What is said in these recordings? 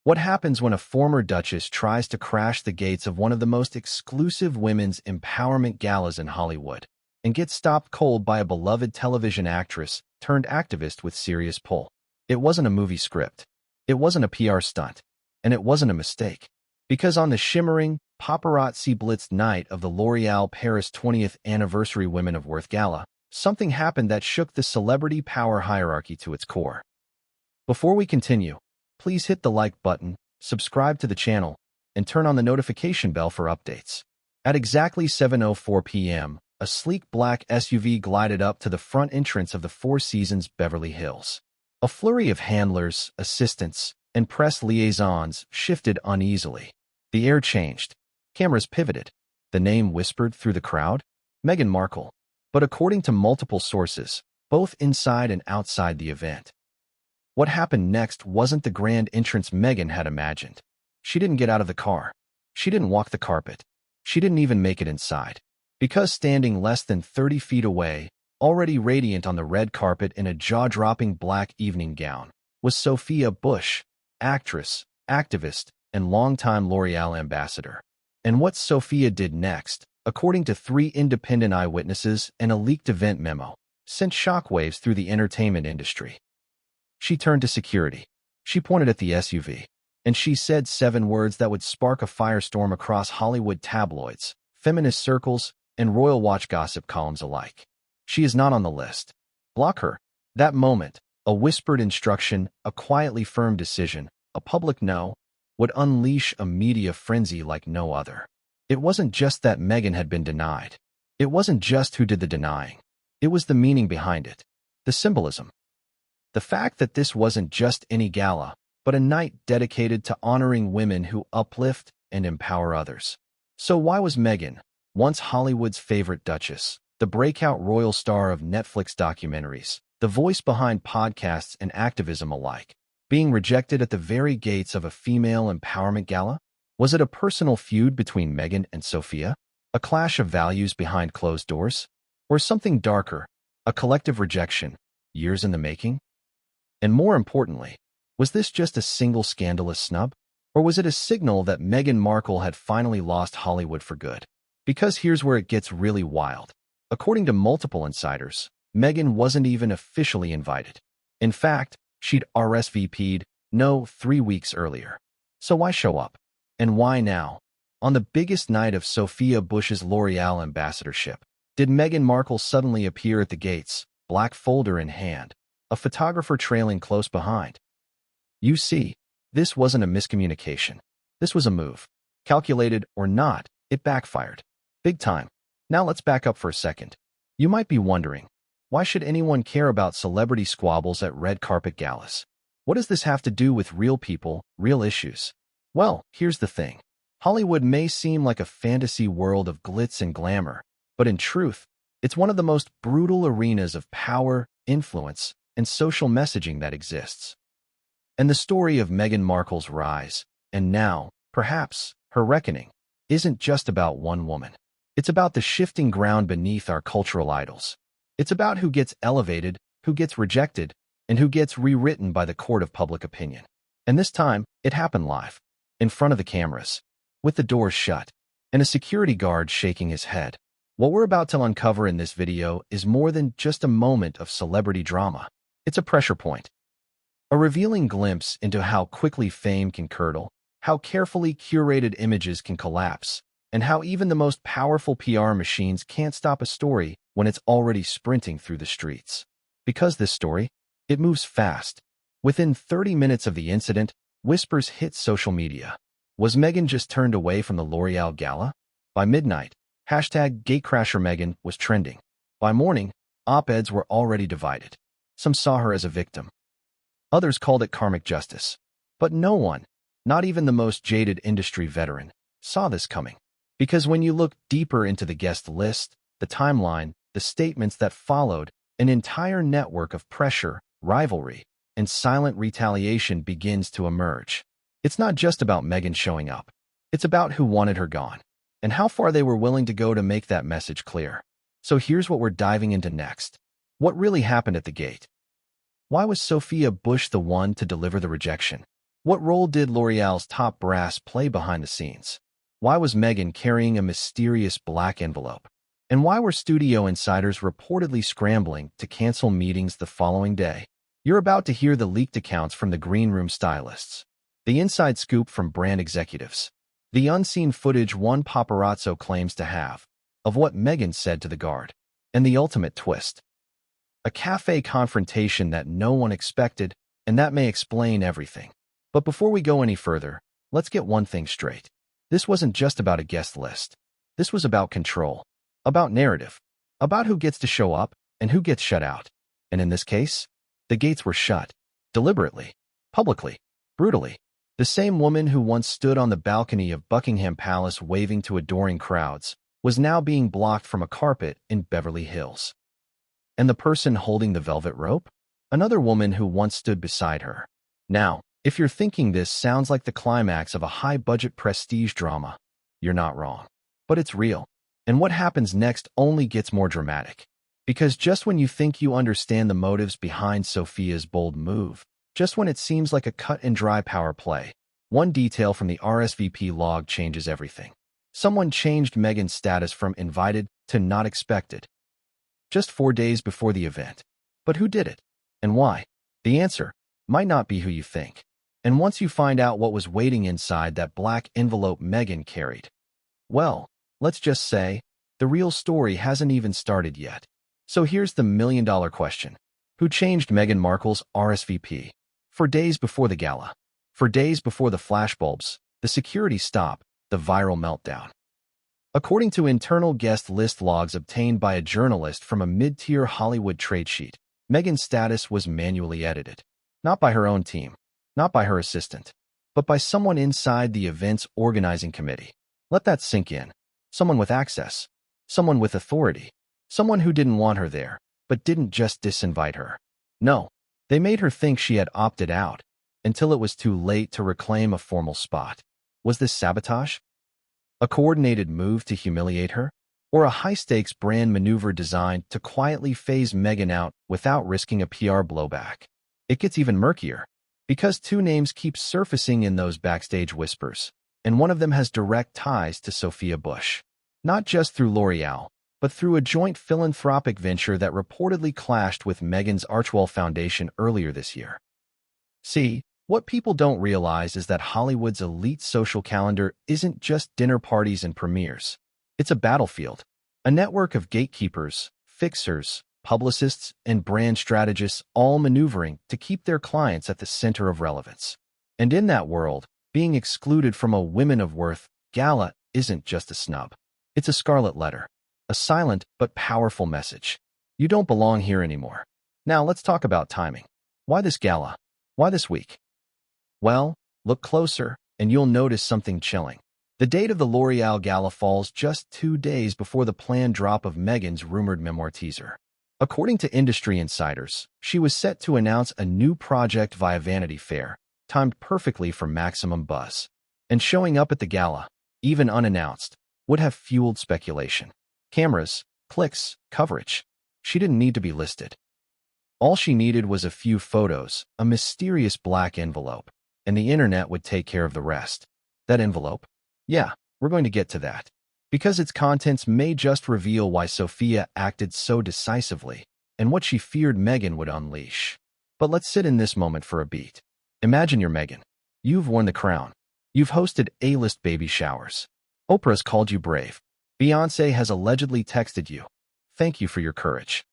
What happens when a former duchess tries to crash the gates of one of the most exclusive women's empowerment galas in Hollywood and gets stopped cold by a beloved television actress turned activist with serious pull? It wasn't a movie script. It wasn't a PR stunt. And it wasn't a mistake. Because on the shimmering, paparazzi-blitzed night of the L'Oréal Paris 20th Anniversary Women of Worth Gala, something happened that shook the celebrity power hierarchy to its core. Before we continue, please hit the like button, subscribe to the channel, and turn on the notification bell for updates. At exactly 7:04 p.m., a sleek black SUV glided up to the front entrance of the Four Seasons Beverly Hills. A flurry of handlers, assistants, and press liaisons shifted uneasily. The air changed. Cameras pivoted. The name whispered through the crowd, Meghan Markle. But according to multiple sources, both inside and outside the event, what happened next wasn't the grand entrance Meghan had imagined. She didn't get out of the car. She didn't walk the carpet. She didn't even make it inside. Because standing less than 30 feet away, already radiant on the red carpet in a jaw-dropping black evening gown, was Sophia Bush, actress, activist, and longtime L'Oréal ambassador. And what Sophia did next, according to 3 independent eyewitnesses and a leaked event memo, sent shockwaves through the entertainment industry. She turned to security. She pointed at the SUV. And she said 7 words that would spark a firestorm across Hollywood tabloids, feminist circles, and royal watch gossip columns alike. She is not on the list. Block her. That moment, a whispered instruction, a quietly firm decision, a public no, would unleash a media frenzy like no other. It wasn't just that Meghan had been denied. It wasn't just who did the denying. It was the meaning behind it, the symbolism. The fact that this wasn't just any gala, but a night dedicated to honoring women who uplift and empower others. So why was Meghan, once Hollywood's favorite duchess, the breakout royal star of Netflix documentaries, the voice behind podcasts and activism alike, being rejected at the very gates of a female empowerment gala? Was it a personal feud between Meghan and Sophia? A clash of values behind closed doors? Or something darker, a collective rejection, years in the making? And more importantly, was this just a single scandalous snub? Or was it a signal that Meghan Markle had finally lost Hollywood for good? Because here's where it gets really wild. According to multiple insiders, Meghan wasn't even officially invited. In fact, she'd RSVP'd 3 weeks earlier. So why show up? And why now? On the biggest night of Sophia Bush's L'Oréal ambassadorship, did Meghan Markle suddenly appear at the gates, black folder in hand, a photographer trailing close behind? You see, this wasn't a miscommunication. This was a move. Calculated or not, it backfired. Big time. Now let's back up for a second. You might be wondering, why should anyone care about celebrity squabbles at red carpet galas? What does this have to do with real people, real issues? Well, here's the thing. Hollywood may seem like a fantasy world of glitz and glamour, but in truth, it's one of the most brutal arenas of power, influence, and social messaging that exists. And the story of Meghan Markle's rise, and now, perhaps, her reckoning, isn't just about one woman. It's about the shifting ground beneath our cultural idols. It's about who gets elevated, who gets rejected, and who gets rewritten by the court of public opinion. And this time, it happened live, in front of the cameras, with the doors shut, and a security guard shaking his head. What we're about to uncover in this video is more than just a moment of celebrity drama. It's a pressure point. A revealing glimpse into how quickly fame can curdle, how carefully curated images can collapse, and how even the most powerful PR machines can't stop a story when it's already sprinting through the streets. Because this story, it moves fast. Within 30 minutes of the incident, whispers hit social media. Was Meghan just turned away from the L'Oréal Gala? By midnight, #GateCrasherMeghan was trending. By morning, op-eds were already divided. Some saw her as a victim. Others called it karmic justice. But no one, not even the most jaded industry veteran, saw this coming. Because when you look deeper into the guest list, the timeline, the statements that followed, an entire network of pressure, rivalry, and silent retaliation begins to emerge. It's not just about Meghan showing up. It's about who wanted her gone, and how far they were willing to go to make that message clear. So here's what we're diving into next. What really happened at the gate? Why was Sophia Bush the one to deliver the rejection? What role did L'Oreal's top brass play behind the scenes? Why was Meghan carrying a mysterious black envelope? And why were studio insiders reportedly scrambling to cancel meetings the following day? You're about to hear the leaked accounts from the green room stylists, the inside scoop from brand executives, the unseen footage one paparazzo claims to have of what Meghan said to the guard, and the ultimate twist. A cafe confrontation that no one expected, and that may explain everything. But before we go any further, let's get one thing straight. This wasn't just about a guest list. This was about control, about narrative, about who gets to show up and who gets shut out. And in this case, the gates were shut, deliberately, publicly, brutally. The same woman who once stood on the balcony of Buckingham Palace waving to adoring crowds was now being blocked from a carpet in Beverly Hills. And the person holding the velvet rope? Another woman who once stood beside her. Now, if you're thinking this sounds like the climax of a high-budget prestige drama, you're not wrong. But it's real. And what happens next only gets more dramatic. Because just when you think you understand the motives behind Sophia's bold move, just when it seems like a cut-and-dry power play, one detail from the RSVP log changes everything. Someone changed Meghan's status from invited to not expected, just 4 days before the event. But who did it? And why? The answer might not be who you think. And once you find out what was waiting inside that black envelope Meghan carried, well, let's just say, the real story hasn't even started yet. So here's the million-dollar question. Who changed Meghan Markle's RSVP? For days before the gala, for days before the flashbulbs, the security stop, the viral meltdown. According to internal guest list logs obtained by a journalist from a mid-tier Hollywood trade sheet, Meghan's status was manually edited. Not by her own team, not by her assistant, but by someone inside the event's organizing committee. Let that sink in. Someone with access, someone with authority, someone who didn't want her there, but didn't just disinvite her. No, they made her think she had opted out, until it was too late to reclaim a formal spot. Was this sabotage? A coordinated move to humiliate her? Or a high-stakes brand maneuver designed to quietly phase Meghan out without risking a PR blowback? It gets even murkier, because two names keep surfacing in those backstage whispers, and one of them has direct ties to Sophia Bush. Not just through L'Oreal, but through a joint philanthropic venture that reportedly clashed with Meghan's Archewell Foundation earlier this year. See, what people don't realize is that Hollywood's elite social calendar isn't just dinner parties and premieres. It's a battlefield, a network of gatekeepers, fixers, publicists, and brand strategists all maneuvering to keep their clients at the center of relevance. And in that world, being excluded from a Women of Worth Gala isn't just a snub. It's a scarlet letter, a silent but powerful message. You don't belong here anymore. Now let's talk about timing. Why this gala? Why this week? Well, look closer, and you'll notice something chilling. The date of the L'Oreal Gala falls just 2 days before the planned drop of Meghan's rumored memoir teaser. According to industry insiders, she was set to announce a new project via Vanity Fair, timed perfectly for maximum buzz. And showing up at the gala, even unannounced, would have fueled speculation. Cameras, clicks, coverage. She didn't need to be listed. All she needed was a few photos, a mysterious black envelope, and the internet would take care of the rest. That envelope? Yeah, we're going to get to that. Because its contents may just reveal why Sophia acted so decisively and what she feared Meghan would unleash. But let's sit in this moment for a beat. Imagine you're Meghan. You've worn the crown. You've hosted A-list baby showers. Oprah's called you brave. Beyoncé has allegedly texted you, "Thank you for your courage."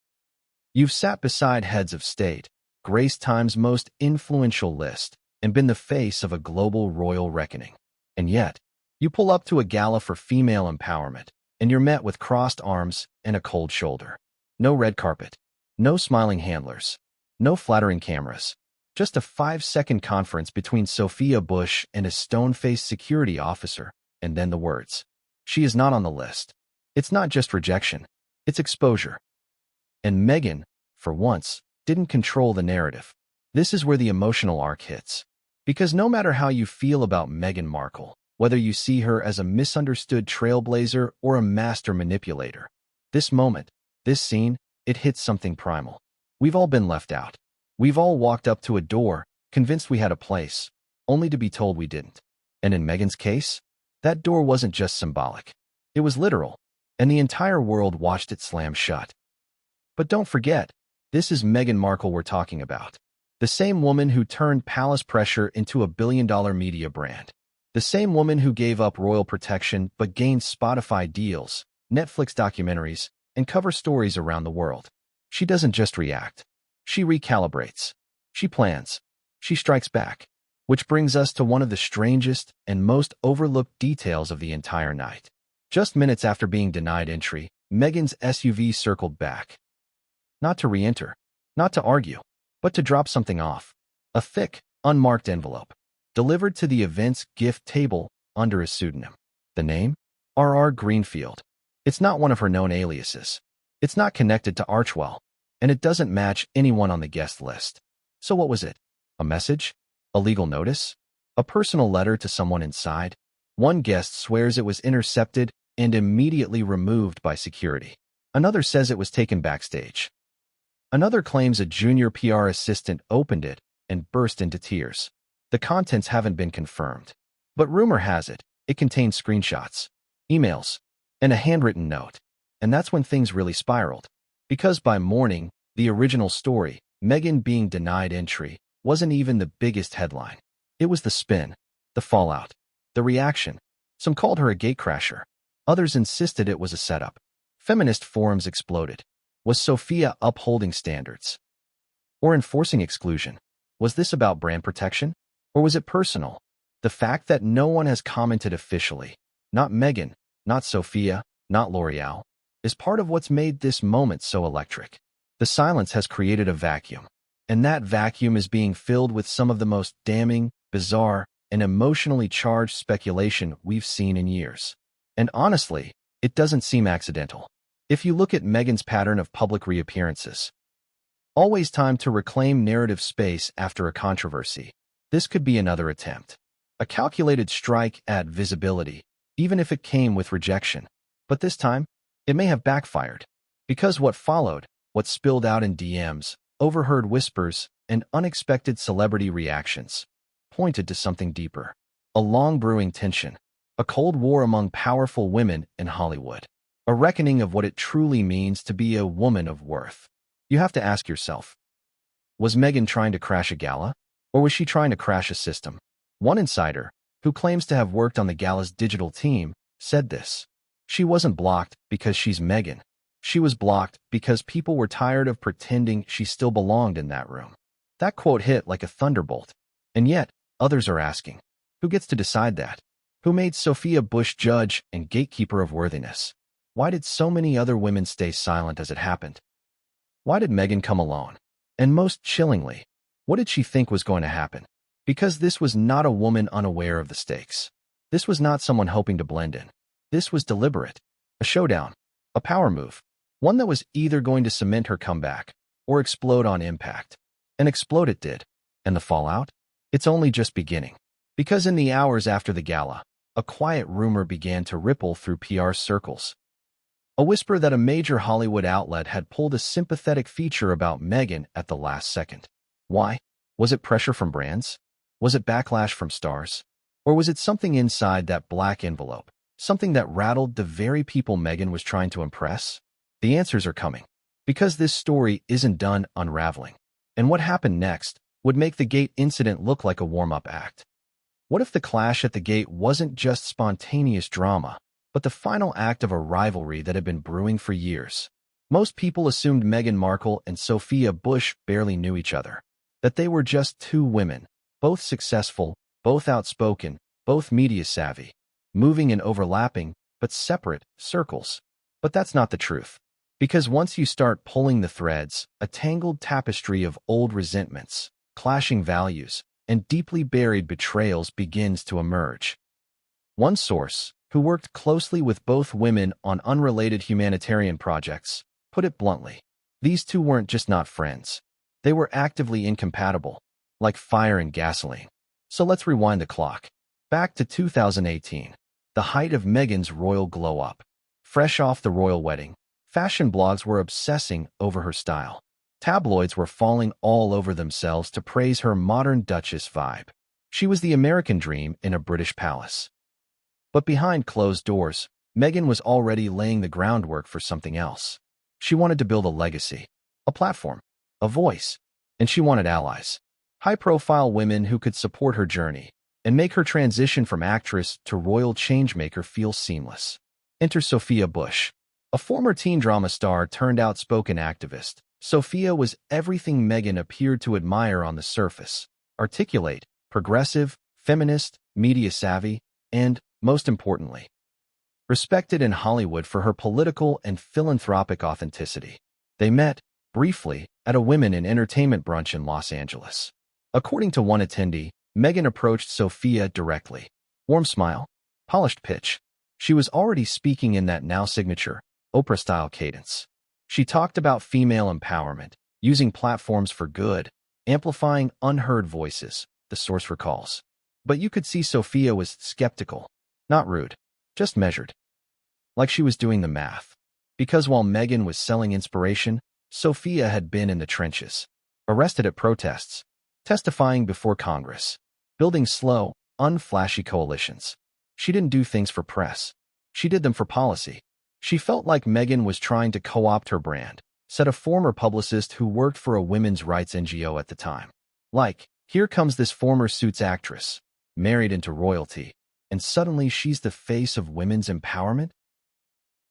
You've sat beside heads of state, graced Time's most influential list, and been the face of a global royal reckoning. And yet, you pull up to a gala for female empowerment, and you're met with crossed arms and a cold shoulder. No red carpet, no smiling handlers, no flattering cameras. Just a 5-second conference between Sophia Bush and a stone-faced security officer, and then the words, "She is not on the list." It's not just rejection, it's exposure. And Meghan, for once, didn't control the narrative. This is where the emotional arc hits. Because no matter how you feel about Meghan Markle, whether you see her as a misunderstood trailblazer or a master manipulator, this moment, this scene, it hits something primal. We've all been left out. We've all walked up to a door, convinced we had a place, only to be told we didn't. And in Meghan's case, that door wasn't just symbolic. It was literal, and the entire world watched it slam shut. But don't forget, this is Meghan Markle we're talking about. The same woman who turned palace pressure into a billion-dollar media brand. The same woman who gave up royal protection but gained Spotify deals, Netflix documentaries, and cover stories around the world. She doesn't just react. She recalibrates. She plans. She strikes back. Which brings us to one of the strangest and most overlooked details of the entire night. Just minutes after being denied entry, Meghan's SUV circled back. Not to re-enter, not to argue, but to drop something off. A thick, unmarked envelope, delivered to the event's gift table under a pseudonym. The name? R.R. Greenfield. It's not one of her known aliases. It's not connected to Archwell, and it doesn't match anyone on the guest list. So what was it? A message? A legal notice? A personal letter to someone inside? One guest swears it was intercepted and immediately removed by security. Another says it was taken backstage. Another claims a junior PR assistant opened it and burst into tears. The contents haven't been confirmed, but rumor has it, it contained screenshots, emails, and a handwritten note. And that's when things really spiraled. Because by morning, the original story, Meghan being denied entry, wasn't even the biggest headline. It was the spin, the fallout, the reaction. Some called her a gatecrasher. Others insisted it was a setup. Feminist forums exploded. Was Sophia upholding standards? Or enforcing exclusion? Was this about brand protection? Or was it personal? The fact that no one has commented officially, not Meghan, not Sophia, not L'Oreal, is part of what's made this moment so electric. The silence has created a vacuum, and that vacuum is being filled with some of the most damning, bizarre, and emotionally charged speculation we've seen in years. And honestly, it doesn't seem accidental. If you look at Meghan's pattern of public reappearances, always time to reclaim narrative space after a controversy, this could be another attempt. A calculated strike at visibility, even if it came with rejection. But this time, it may have backfired. Because what followed, what spilled out in DMs, overheard whispers, and unexpected celebrity reactions, pointed to something deeper. A long-brewing tension. A cold war among powerful women in Hollywood. A reckoning of what it truly means to be a woman of worth. You have to ask yourself, was Meghan trying to crash a gala? Or was she trying to crash a system? One insider, who claims to have worked on the gala's digital team, said this. She wasn't blocked because she's Meghan. She was blocked because people were tired of pretending she still belonged in that room. That quote hit like a thunderbolt. And yet, others are asking, who gets to decide that? Who made Sophia Bush judge and gatekeeper of worthiness? Why did so many other women stay silent as it happened? Why did Meghan come alone? And most chillingly, what did she think was going to happen? Because this was not a woman unaware of the stakes. This was not someone hoping to blend in. This was deliberate. A showdown. A power move. One that was either going to cement her comeback or explode on impact. And explode it did. And the fallout? It's only just beginning. Because in the hours after the gala, a quiet rumor began to ripple through PR circles. A whisper that a major Hollywood outlet had pulled a sympathetic feature about Meghan at the last second. Why? Was it pressure from brands? Was it backlash from stars? Or was it something inside that black envelope? Something that rattled the very people Meghan was trying to impress? The answers are coming. Because this story isn't done unraveling. And what happened next would make the gate incident look like a warm-up act. What if the clash at the gate wasn't just spontaneous drama, but the final act of a rivalry that had been brewing for years? Most people assumed Meghan Markle and Sophia Bush barely knew each other. That they were just two women, both successful, both outspoken, both media-savvy, moving in overlapping, but separate, circles. But that's not the truth. Because once you start pulling the threads, a tangled tapestry of old resentments, clashing values, and deeply buried betrayals begins to emerge. One source, who worked closely with both women on unrelated humanitarian projects, put it bluntly. These two weren't just not friends. They were actively incompatible, like fire and gasoline. So let's rewind the clock. Back to 2018, the height of Meghan's royal glow-up. Fresh off the royal wedding, fashion blogs were obsessing over her style. Tabloids were falling all over themselves to praise her modern Duchess vibe. She was the American dream in a British palace. But behind closed doors, Meghan was already laying the groundwork for something else. She wanted to build a legacy, a platform, a voice, and she wanted allies. High-profile women who could support her journey and make her transition from actress to royal changemaker feel seamless. Enter Sophia Bush, a former teen drama star turned outspoken activist. Sophia was everything Meghan appeared to admire on the surface: articulate, progressive, feminist, media-savvy, and, most importantly, respected in Hollywood for her political and philanthropic authenticity. They met, briefly, at a Women in Entertainment brunch in Los Angeles. According to one attendee, Meghan approached Sophia directly. Warm smile, polished pitch. She was already speaking in that now-signature, Oprah-style cadence. She talked about female empowerment, using platforms for good, amplifying unheard voices, the source recalls. But you could see Sophia was skeptical, not rude, just measured. Like she was doing the math. Because while Meghan was selling inspiration, Sophia had been in the trenches, arrested at protests, testifying before Congress, building slow, unflashy coalitions. She didn't do things for press. She did them for policy. She felt like Meghan was trying to co-opt her brand, said a former publicist who worked for a women's rights NGO at the time. Like, here comes this former Suits actress, married into royalty, and suddenly she's the face of women's empowerment?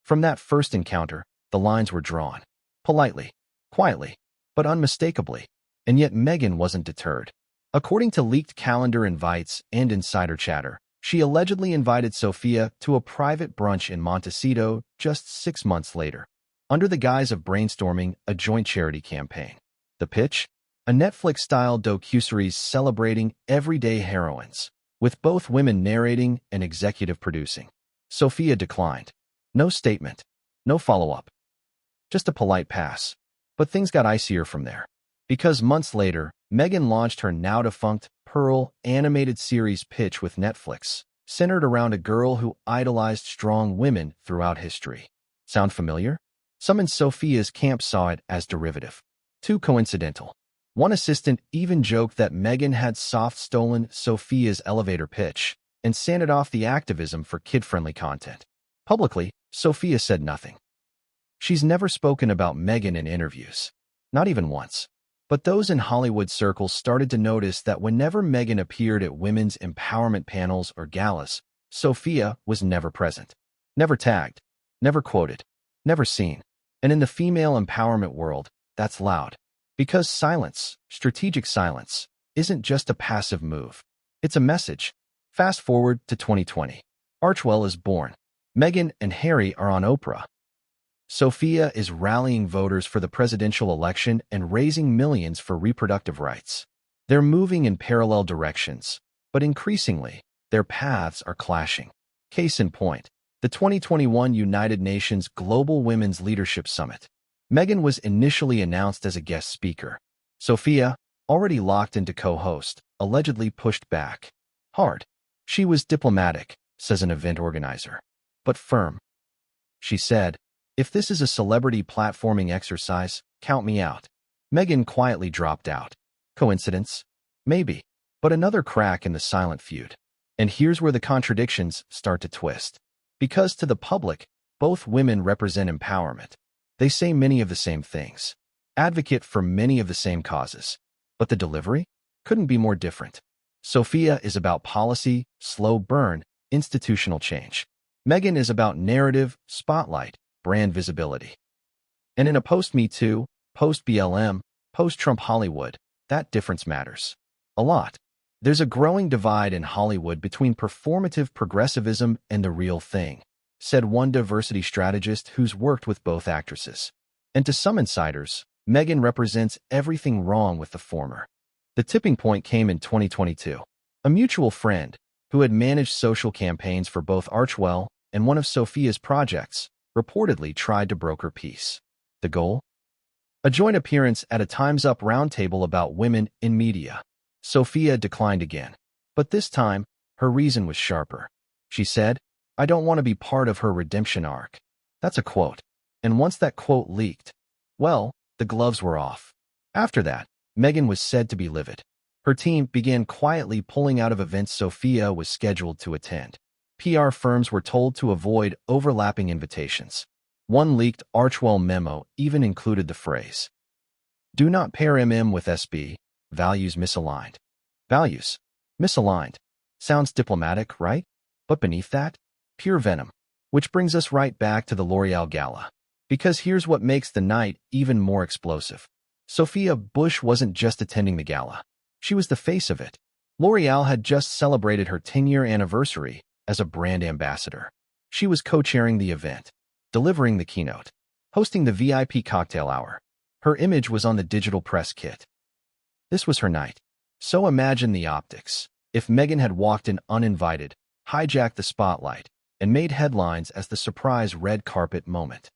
From that first encounter, the lines were drawn. Politely, quietly, but unmistakably. And yet Meghan wasn't deterred. According to leaked calendar invites and insider chatter, she allegedly invited Sophia to a private brunch in Montecito just 6 months later, under the guise of brainstorming a joint charity campaign. The pitch? A Netflix-style docuseries celebrating everyday heroines, with both women narrating and executive producing. Sophia declined. No statement, no follow-up. Just a polite pass. But things got icier from there. Because months later, Meghan launched her now-defunct Pearl animated series pitch with Netflix, centered around a girl who idolized strong women throughout history. Sound familiar? Some in Sophia's camp saw it as derivative. Too coincidental. One assistant even joked that Meghan had soft-stolen Sophia's elevator pitch and sanded off the activism for kid-friendly content. Publicly, Sophia said nothing. She's never spoken about Meghan in interviews. Not even once. But those in Hollywood circles started to notice that whenever Meghan appeared at women's empowerment panels or galas, Sophia was never present, never tagged, never quoted, never seen. And in the female empowerment world, that's loud. Because silence, strategic silence, isn't just a passive move. It's a message. Fast forward to 2020. Archewell is born. Meghan and Harry are on Oprah. Sophia is rallying voters for the presidential election and raising millions for reproductive rights. They're moving in parallel directions, but increasingly, their paths are clashing. Case in point, the 2021 United Nations Global Women's Leadership Summit. Meghan was initially announced as a guest speaker. Sophia, already locked into co-host, allegedly pushed back. Hard. She was diplomatic, says an event organizer, but firm. She said, "If this is a celebrity platforming exercise, count me out." Meghan quietly dropped out. Coincidence? Maybe. But another crack in the silent feud. And here's where the contradictions start to twist. Because to the public, both women represent empowerment. They say many of the same things, advocate for many of the same causes. But the delivery? Couldn't be more different. Sophia is about policy, slow burn, institutional change. Meghan is about narrative, spotlight, brand visibility. And in a post-Me Too, post-BLM, post-Trump Hollywood, that difference matters. A lot. There's a growing divide in Hollywood between performative progressivism and the real thing, said one diversity strategist who's worked with both actresses. And to some insiders, Meghan represents everything wrong with the former. The tipping point came in 2022. A mutual friend, who had managed social campaigns for both Archewell and one of Sophia's projects, reportedly tried to broker peace. The goal? A joint appearance at a Time's Up roundtable about women in media. Sophia declined again. But this time, her reason was sharper. She said, "I don't want to be part of her redemption arc." That's a quote. And once that quote leaked, well, the gloves were off. After that, Meghan was said to be livid. Her Her team began quietly pulling out of events Sophia was scheduled to attend. PR firms were told to avoid overlapping invitations. One leaked Archwell memo even included the phrase, "Do not pair with SB, values misaligned." Values misaligned. Sounds diplomatic, right? But beneath that, pure venom. Which brings us right back to the L'Oreal Gala. Because here's what makes the night even more explosive. Sophia Bush wasn't just attending the gala. She was the face of it. L'Oreal had just celebrated her 10-year anniversary as a brand ambassador. She was co-chairing the event, delivering the keynote, hosting the VIP cocktail hour. Her image was on the digital press kit. This was her night. So imagine the optics. If Meghan had walked in uninvited, hijacked the spotlight, and made headlines as the surprise red carpet moment,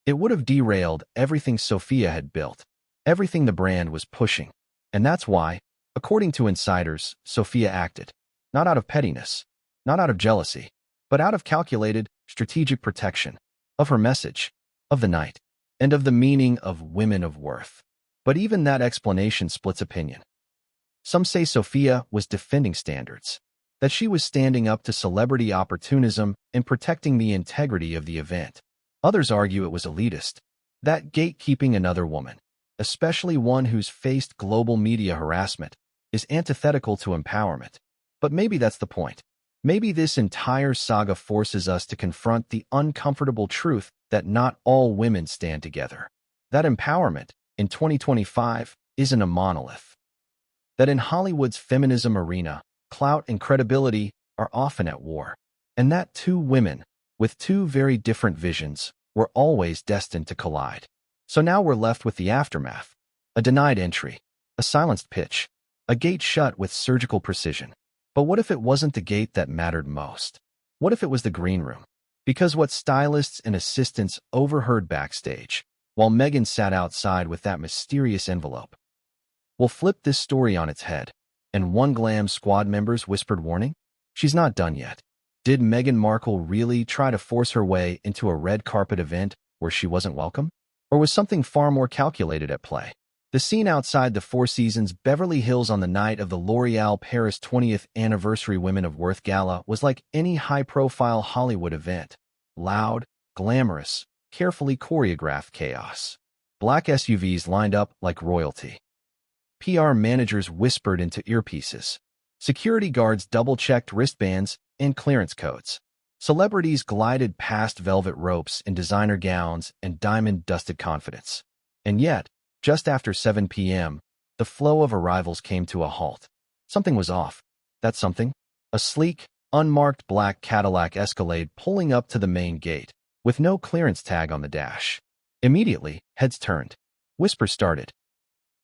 it would have derailed everything Sophia had built, everything the brand was pushing. And that's why, according to insiders, Sophia acted, not out of pettiness, not out of jealousy, but out of calculated, strategic protection of her message, of the night, and of the meaning of women of worth. But even that explanation splits opinion. Some say Sophia was defending standards, that she was standing up to celebrity opportunism and protecting the integrity of the event. Others argue it was elitist, that gatekeeping another woman, especially one who's faced global media harassment, is antithetical to empowerment. But maybe that's the point. Maybe this entire saga forces us to confront the uncomfortable truth that not all women stand together. That empowerment, in 2025, isn't a monolith. That in Hollywood's feminism arena, clout and credibility are often at war. And that two women, with two very different visions, were always destined to collide. So now we're left with the aftermath. A denied entry, a silenced pitch, a gate shut with surgical precision. But what if it wasn't the gate that mattered most? What if it was the green room? Because what stylists and assistants overheard backstage, while Meghan sat outside with that mysterious envelope. We'll flip this story on its head. And one glam squad members whispered warning? She's not done yet. Did Meghan Markle really try to force her way into a red carpet event where she wasn't welcome? Or was something far more calculated at play? The scene outside the Four Seasons Beverly Hills on the night of the L'Oreal Paris 20th Anniversary Women of Worth Gala was like any high-profile Hollywood event. Loud, glamorous, carefully choreographed chaos. Black SUVs lined up like royalty. PR managers whispered into earpieces. Security guards double-checked wristbands and clearance codes. Celebrities glided past velvet ropes in designer gowns and diamond-dusted confidence. And yet, just after 7 p.m., the flow of arrivals came to a halt. Something was off. That something? A sleek, unmarked black Cadillac Escalade pulling up to the main gate, with no clearance tag on the dash. Immediately, heads turned. Whispers started.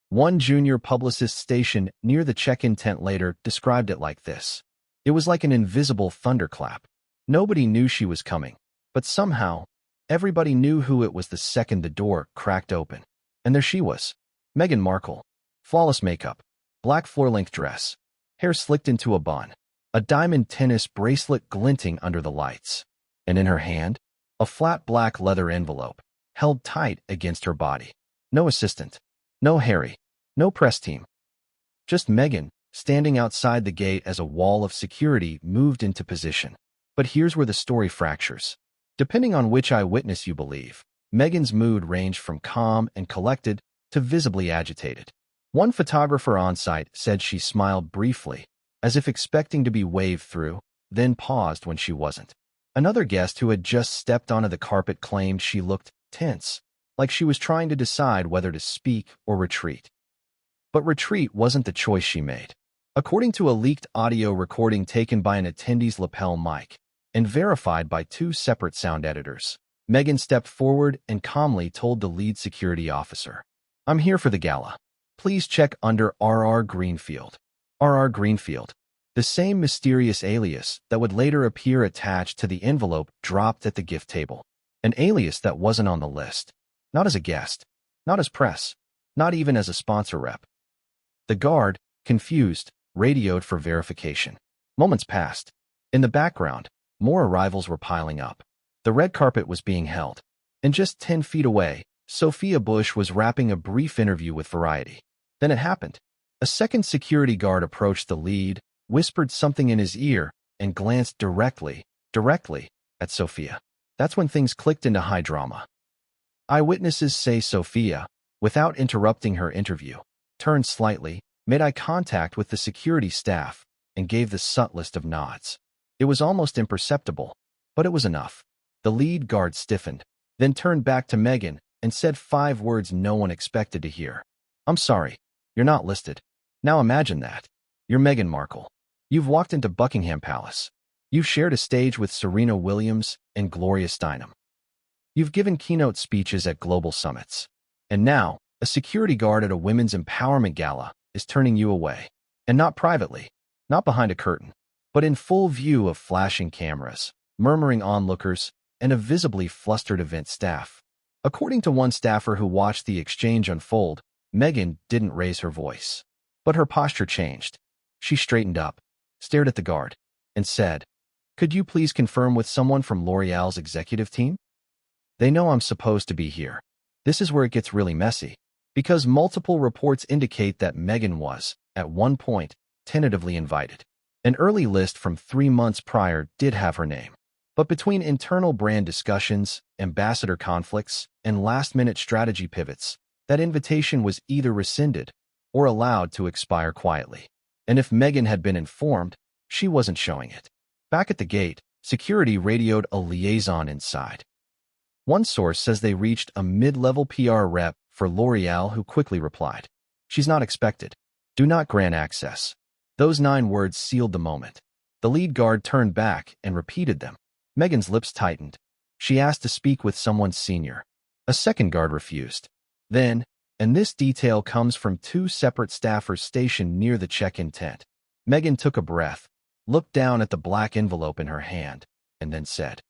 One junior publicist stationed near the check-in tent later described it like this. It was like an invisible thunderclap. Nobody knew she was coming, but somehow, everybody knew who it was the second the door cracked open. And there she was, Meghan Markle. Flawless makeup, black floor-length dress, hair slicked into a bun, a diamond tennis bracelet glinting under the lights. And in her hand, a flat black leather envelope, held tight against her body. No assistant, no Harry, no press team. Just Meghan, standing outside the gate as a wall of security moved into position. But here's where the story fractures. Depending on which eyewitness you believe, Meghan's mood ranged from calm and collected to visibly agitated. One photographer on site said she smiled briefly, as if expecting to be waved through, then paused when she wasn't. Another guest who had just stepped onto the carpet claimed she looked tense, like she was trying to decide whether to speak or retreat. But retreat wasn't the choice she made. According to a leaked audio recording taken by an attendee's lapel mic, and verified by two separate sound editors, Meghan stepped forward and calmly told the lead security officer, "I'm here for the gala. Please check under R.R. Greenfield." R.R. Greenfield, the same mysterious alias that would later appear attached to the envelope dropped at the gift table. An alias that wasn't on the list. Not as a guest, not as press, not even as a sponsor rep. The guard, confused, radioed for verification. Moments passed. In the background, more arrivals were piling up. The red carpet was being held. And just 10 feet away, Sophia Bush was wrapping a brief interview with Variety. Then it happened. A second security guard approached the lead, whispered something in his ear, and glanced directly at Sophia. That's when things clicked into high drama. Eyewitnesses say Sophia, without interrupting her interview, turned slightly, made eye contact with the security staff, and gave the subtlest of nods. It was almost imperceptible, but it was enough. The lead guard stiffened, then turned back to Meghan and said 5 words no one expected to hear. "I'm sorry, you're not listed. Now imagine that. You're Meghan Markle. You've walked into Buckingham Palace. You've shared a stage with Serena Williams and Gloria Steinem. You've given keynote speeches at global summits. And now, a security guard at a women's empowerment gala is turning you away. And not privately, not behind a curtain, but in full view of flashing cameras, murmuring onlookers, and a visibly flustered event staff." According to one staffer who watched the exchange unfold, Meghan didn't raise her voice. But her posture changed. She straightened up, stared at the guard, and said, "Could you please confirm with someone from L'Oreal's executive team? They know I'm supposed to be here." This is where it gets really messy, because multiple reports indicate that Meghan was, at one point, tentatively invited. An early list from 3 months prior did have her name. But between internal brand discussions, ambassador conflicts, and last-minute strategy pivots, that invitation was either rescinded or allowed to expire quietly. And if Meghan had been informed, she wasn't showing it. Back at the gate, security radioed a liaison inside. One source says they reached a mid-level PR rep for L'Oreal who quickly replied, "She's not expected. Do not grant access." Those 9 words sealed the moment. The lead guard turned back and repeated them. Meghan's lips tightened. She asked to speak with someone senior. A second guard refused. Then, and this detail comes from 2 separate staffers stationed near the check-in tent, Meghan took a breath, looked down at the black envelope in her hand, and then said,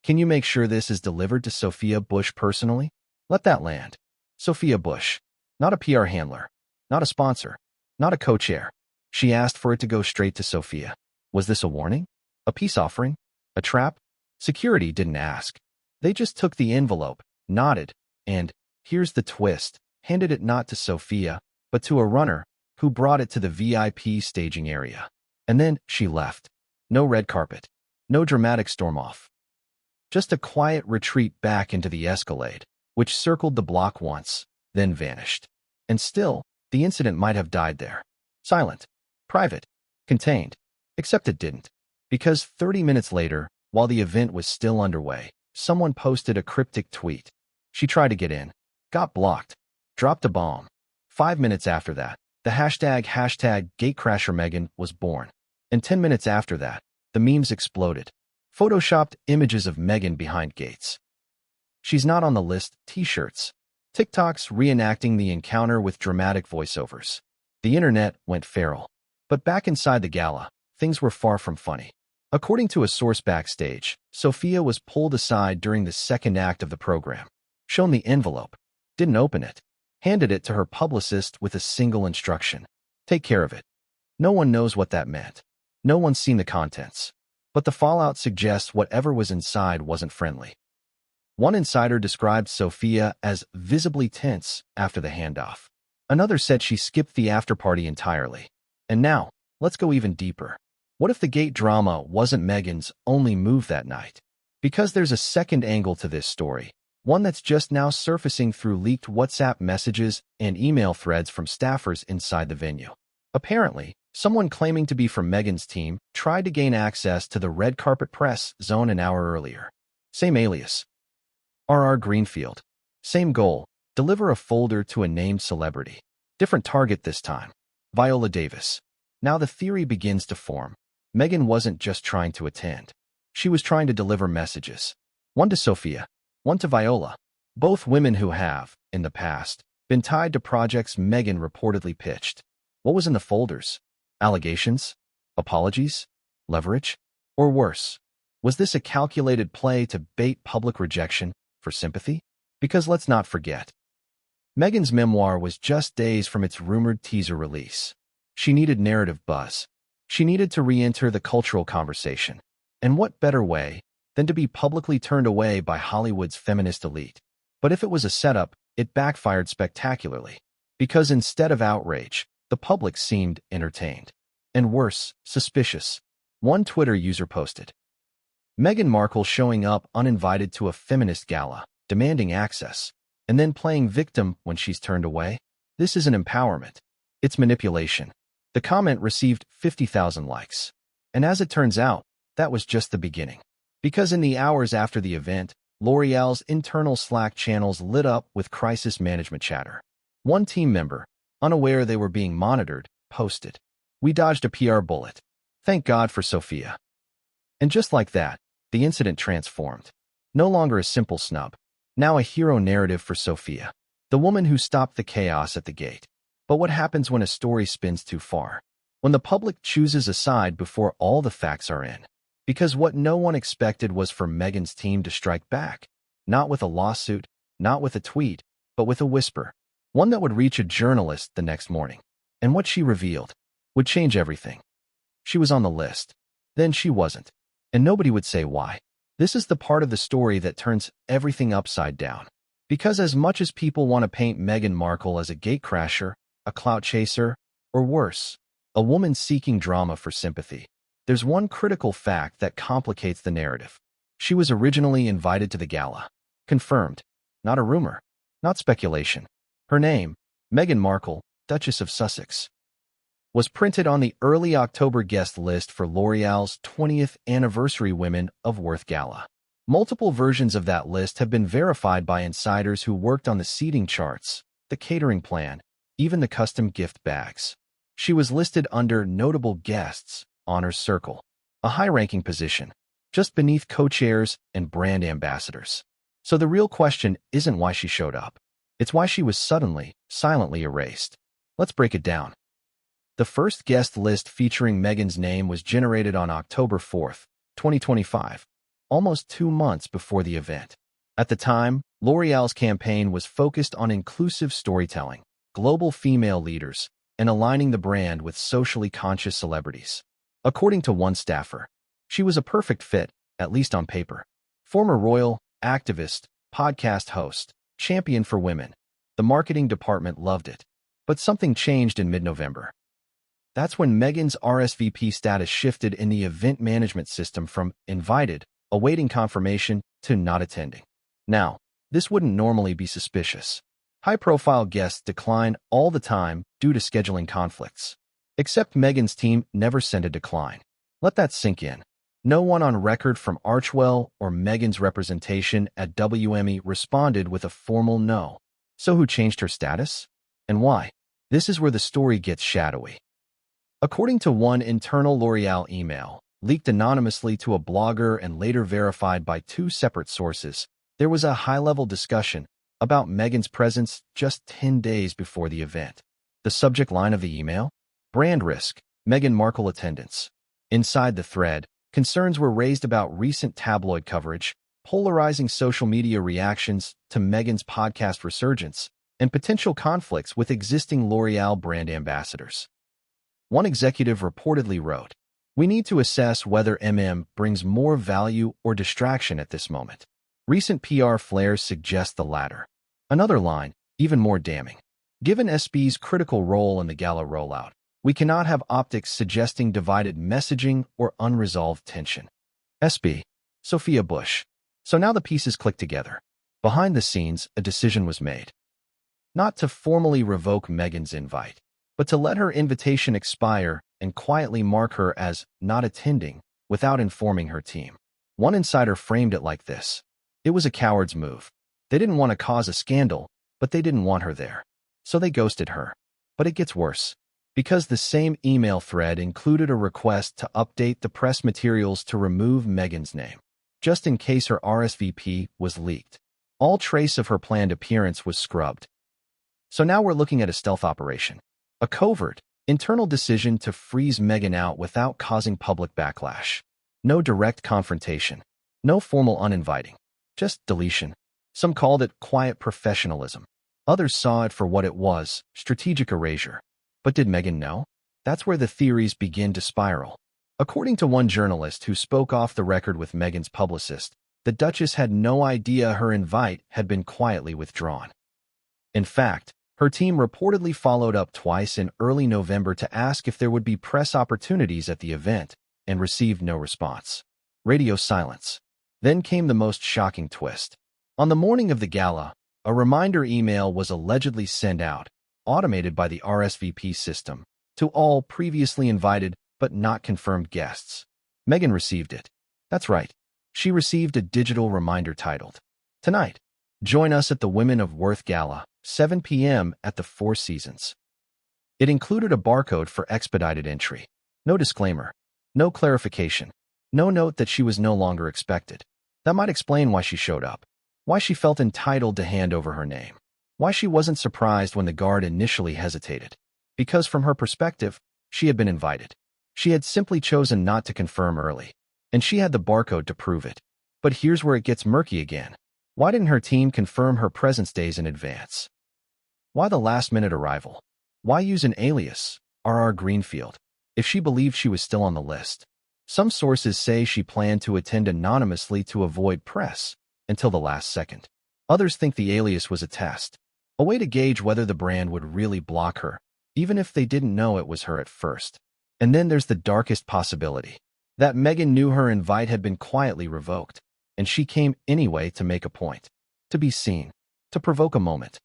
"Can you make sure this is delivered to Sophia Bush personally? Let that land. Sophia Bush. Not a PR handler. Not a sponsor. Not a co-chair." She asked for it to go straight to Sophia. Was this a warning? A peace offering? A trap? Security didn't ask. They just took the envelope, nodded, and, here's the twist, handed it not to Sophia, but to a runner who brought it to the VIP staging area. And then she left. No red carpet. No dramatic storm-off. Just a quiet retreat back into the escalate, which circled the block once, then vanished. And still, the incident might have died there. Silent. Private. Contained. Except it didn't. Because 30 minutes later, while the event was still underway, someone posted a cryptic tweet. She tried to get in, got blocked, dropped a bomb. 5 minutes after that, the hashtag #GateCrasherMeghan was born. And 10 minutes after that, the memes exploded. Photoshopped images of Meghan behind gates. "She's not on the list" t-shirts. TikToks reenacting the encounter with dramatic voiceovers. The internet went feral. But back inside the gala, things were far from funny. According to a source backstage, Sophia was pulled aside during the second act of the program, shown the envelope, didn't open it, handed it to her publicist with a single instruction: "Take care of it." No one knows what that meant. No one's seen the contents. But the fallout suggests whatever was inside wasn't friendly. One insider described Sophia as visibly tense after the handoff. Another said she skipped the after-party entirely. And now, let's go even deeper. What if the gate drama wasn't Meghan's only move that night? Because there's a second angle to this story, one that's just now surfacing through leaked WhatsApp messages and email threads from staffers inside the venue. Apparently, someone claiming to be from Meghan's team tried to gain access to the red carpet press zone an hour earlier. Same alias. R.R. Greenfield. Same goal, deliver a folder to a named celebrity. Different target this time. Viola Davis. Now the theory begins to form. Meghan wasn't just trying to attend. She was trying to deliver messages. One to Sophia, one to Viola. Both women who have, in the past, been tied to projects Meghan reportedly pitched. What was in the folders? Allegations? Apologies? Leverage? Or worse? Was this a calculated play to bait public rejection for sympathy? Because let's not forget, Meghan's memoir was just days from its rumored teaser release. She needed narrative buzz. She needed to re-enter the cultural conversation. And what better way than to be publicly turned away by Hollywood's feminist elite? But if it was a setup, it backfired spectacularly. Because instead of outrage, The public seemed entertained. And worse, suspicious. One Twitter user posted, Meghan Markle showing up uninvited to a feminist gala, demanding access, and then playing victim when she's turned away? This isn't empowerment. It's manipulation. The comment received 50,000 likes. And as it turns out, that was just the beginning. Because in the hours after the event, L'Oréal's internal Slack channels lit up with crisis management chatter. One team member, unaware they were being monitored, posted, "We dodged a PR bullet. Thank God for Sophia." And just like that, the incident transformed. No longer a simple snub. Now a hero narrative for Sophia, the woman who stopped the chaos at the gate. But what happens when a story spins too far? When the public chooses a side before all the facts are in? Because what no one expected was for Meghan's team to strike back. Not with a lawsuit, not with a tweet, but with a whisper. One that would reach a journalist the next morning. And what she revealed would change everything. She was on the list. Then she wasn't. And nobody would say why. This is the part of the story that turns everything upside down. Because as much as people want to paint Meghan Markle as a gatecrasher, a clout chaser, or worse, a woman seeking drama for sympathy, there's one critical fact that complicates the narrative. She was originally invited to the gala. Confirmed. Not a rumor. Not speculation. Her name, Meghan Markle, Duchess of Sussex, was printed on the early October guest list for L'Oréal's 20th Anniversary Women of Worth Gala. Multiple versions of that list have been verified by insiders who worked on the seating charts, the catering plan, even the custom gift bags. She was listed under Notable Guests, Honors Circle, a high-ranking position, just beneath co-chairs and brand ambassadors. So the real question isn't why she showed up. It's why she was suddenly, silently erased. Let's break it down. The first guest list featuring Meghan's name was generated on October 4, 2025, almost 2 months before the event. At the time, L'Oréal's campaign was focused on inclusive storytelling, global female leaders, and aligning the brand with socially conscious celebrities. According to one staffer, she was a perfect fit, at least on paper. Former royal, activist, podcast host, champion for women. The marketing department loved it. But something changed in mid-November. That's when Meghan's RSVP status shifted in the event management system from invited, awaiting confirmation, to not attending. Now, this wouldn't normally be suspicious. High-profile guests decline all the time due to scheduling conflicts. Except Meghan's team never sent a decline. Let that sink in. No one on record from Archewell or Meghan's representation at WME responded with a formal no. So who changed her status? And why? This is where the story gets shadowy. According to one internal L'Oréal email, leaked anonymously to a blogger and later verified by 2 separate sources, there was a high-level discussion about Meghan's presence just 10 days before the event. The subject line of the email? Brand risk, Meghan Markle attendance. Inside the thread, concerns were raised about recent tabloid coverage, polarizing social media reactions to Meghan's podcast resurgence, and potential conflicts with existing L'Oréal brand ambassadors. One executive reportedly wrote, "We need to assess whether brings more value or distraction at this moment. Recent PR flares suggest the latter." Another line, even more damning. Given SB's critical role in the gala rollout, we cannot have optics suggesting divided messaging or unresolved tension. SB. Sophia Bush. So now the pieces click together. Behind the scenes, a decision was made. Not to formally revoke Meghan's invite, but to let her invitation expire and quietly mark her as not attending without informing her team. One insider framed it like this. It was a coward's move. They didn't want to cause a scandal, but they didn't want her there. So they ghosted her. But it gets worse. Because the same email thread included a request to update the press materials to remove Meghan's name, just in case her RSVP was leaked. All trace of her planned appearance was scrubbed. So now we're looking at a stealth operation. A covert, internal decision to freeze Meghan out without causing public backlash. No direct confrontation. No formal uninviting. Just deletion. Some called it quiet professionalism. Others saw it for what it was, strategic erasure. But did Meghan know? That's where the theories begin to spiral. According to one journalist who spoke off the record with Meghan's publicist, the Duchess had no idea her invite had been quietly withdrawn. In fact, Her team reportedly followed up twice in early November to ask if there would be press opportunities at the event and received no response. Radio silence. Then came the most shocking twist. On the morning of the gala, a reminder email was allegedly sent out, automated by the RSVP system, to all previously invited but not confirmed guests. Meghan received it. That's right. She received a digital reminder titled, "Tonight, join us at the Women of Worth Gala, 7 p.m. at the Four Seasons." It included a barcode for expedited entry. No disclaimer. No clarification. No note that she was no longer expected. That might explain why she showed up. Why she felt entitled to hand over her name. Why she wasn't surprised when the guard initially hesitated. Because from her perspective, she had been invited. She had simply chosen not to confirm early. And she had the barcode to prove it. But here's where it gets murky again. Why didn't her team confirm her presence days in advance? Why the last-minute arrival? Why use an alias, R.R. Greenfield, if she believed she was still on the list? Some sources say she planned to attend anonymously to avoid press until the last second. Others think the alias was a test, a way to gauge whether the brand would really block her, even if they didn't know it was her at first. And then there's the darkest possibility, that Meghan knew her invite had been quietly revoked, and she came anyway to make a point, to be seen, to provoke a moment,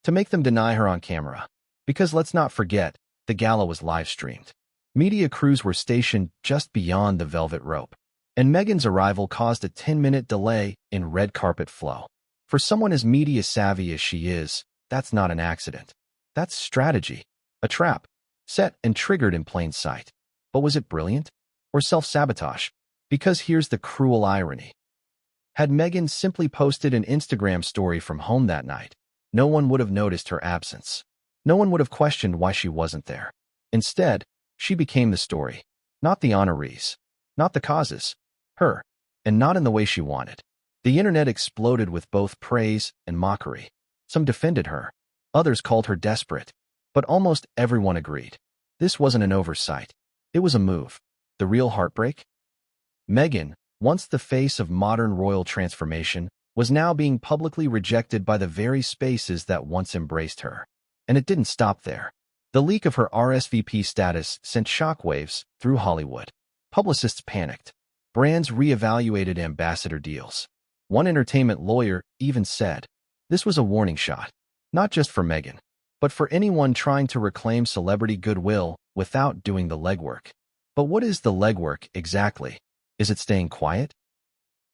to make them deny her on camera. Because let's not forget, the gala was live-streamed. Media crews were stationed just beyond the velvet rope, and Meghan's arrival caused a 10-minute delay in red carpet flow. For someone as media-savvy as she is, that's not an accident. That's strategy, a trap, set and triggered in plain sight. But was it brilliant? Or self-sabotage? Because here's the cruel irony. Had Meghan simply posted an Instagram story from home that night, no one would have noticed her absence. No one would have questioned why she wasn't there. Instead, she became the story, not the honorees, not the causes, her, and not in the way she wanted. The internet exploded with both praise and mockery. Some defended her, others called her desperate, but almost everyone agreed. This wasn't an oversight. It was a move. The real heartbreak? Meghan, once the face of modern royal transformation, was now being publicly rejected by the very spaces that once embraced her. And it didn't stop there. The leak of her RSVP status sent shockwaves through Hollywood. Publicists panicked. Brands reevaluated ambassador deals. One entertainment lawyer even said, this was a warning shot, not just for Meghan, but for anyone trying to reclaim celebrity goodwill without doing the legwork. But what is the legwork exactly? Is it staying quiet?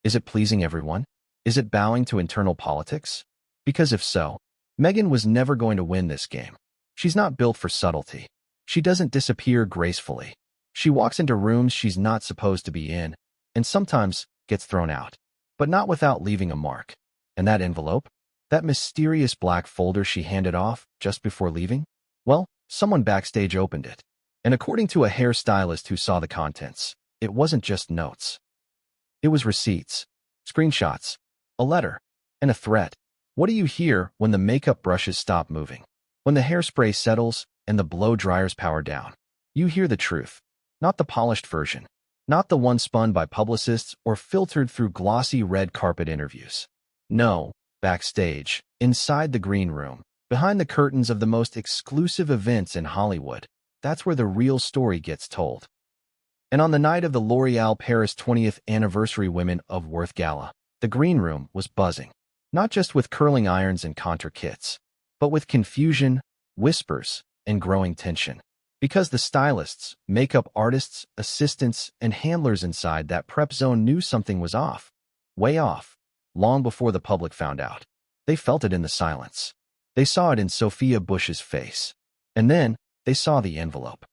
Is it pleasing everyone? Is it bowing to internal politics? Because if so, Meghan was never going to win this game. She's not built for subtlety. She doesn't disappear gracefully. She walks into rooms she's not supposed to be in, and sometimes gets thrown out, but not without leaving a mark. And that envelope? That mysterious black folder she handed off just before leaving? Well, someone backstage opened it. And according to a hairstylist who saw the contents, it wasn't just notes. It was receipts, screenshots, a letter, and a threat. What do you hear when the makeup brushes stop moving? When the hairspray settles and the blow dryers power down? You hear the truth, not the polished version, not the one spun by publicists or filtered through glossy red carpet interviews. No, backstage, inside the green room, behind the curtains of the most exclusive events in Hollywood, that's where the real story gets told. And on the night of the L'Oréal Paris 20th Anniversary Women of Worth Gala, the green room was buzzing, not just with curling irons and contour kits, but with confusion, whispers, and growing tension. Because the stylists, makeup artists, assistants, and handlers inside that prep zone knew something was off, way off, long before the public found out. They felt it in the silence. They saw it in Sophia Bush's face. And then they saw the envelope.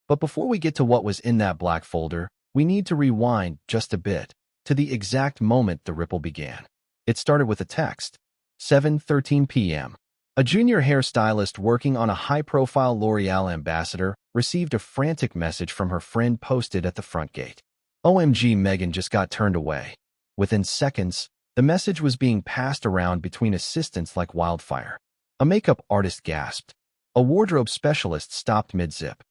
But before we get to what was in that black folder, we need to rewind just a bit to the exact moment the ripple began. It started with a text, 7:13 p.m. A junior hairstylist working on a high-profile L'Oréal ambassador received a frantic message from her friend posted at the front gate. OMG, Meghan just got turned away. Within seconds, the message was being passed around between assistants like wildfire. A makeup artist gasped. A wardrobe specialist stopped mid-zip.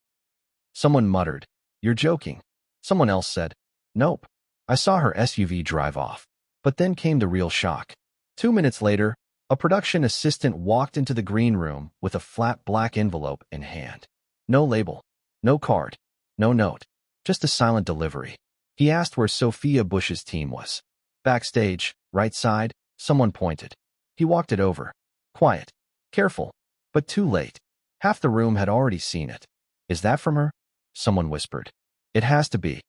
Someone muttered, "You're joking." Someone else said, "Nope. I saw her SUV drive off." But then came the real shock. 2 minutes later, A production assistant walked into the green room with a flat black envelope in hand. No label, no card, no note, just a silent delivery. He asked where Sophia Bush's team was. Backstage, right side, someone pointed. He walked it over. Quiet, careful, but too late. Half the room had already seen it. Is that from her? Someone whispered. It has to be.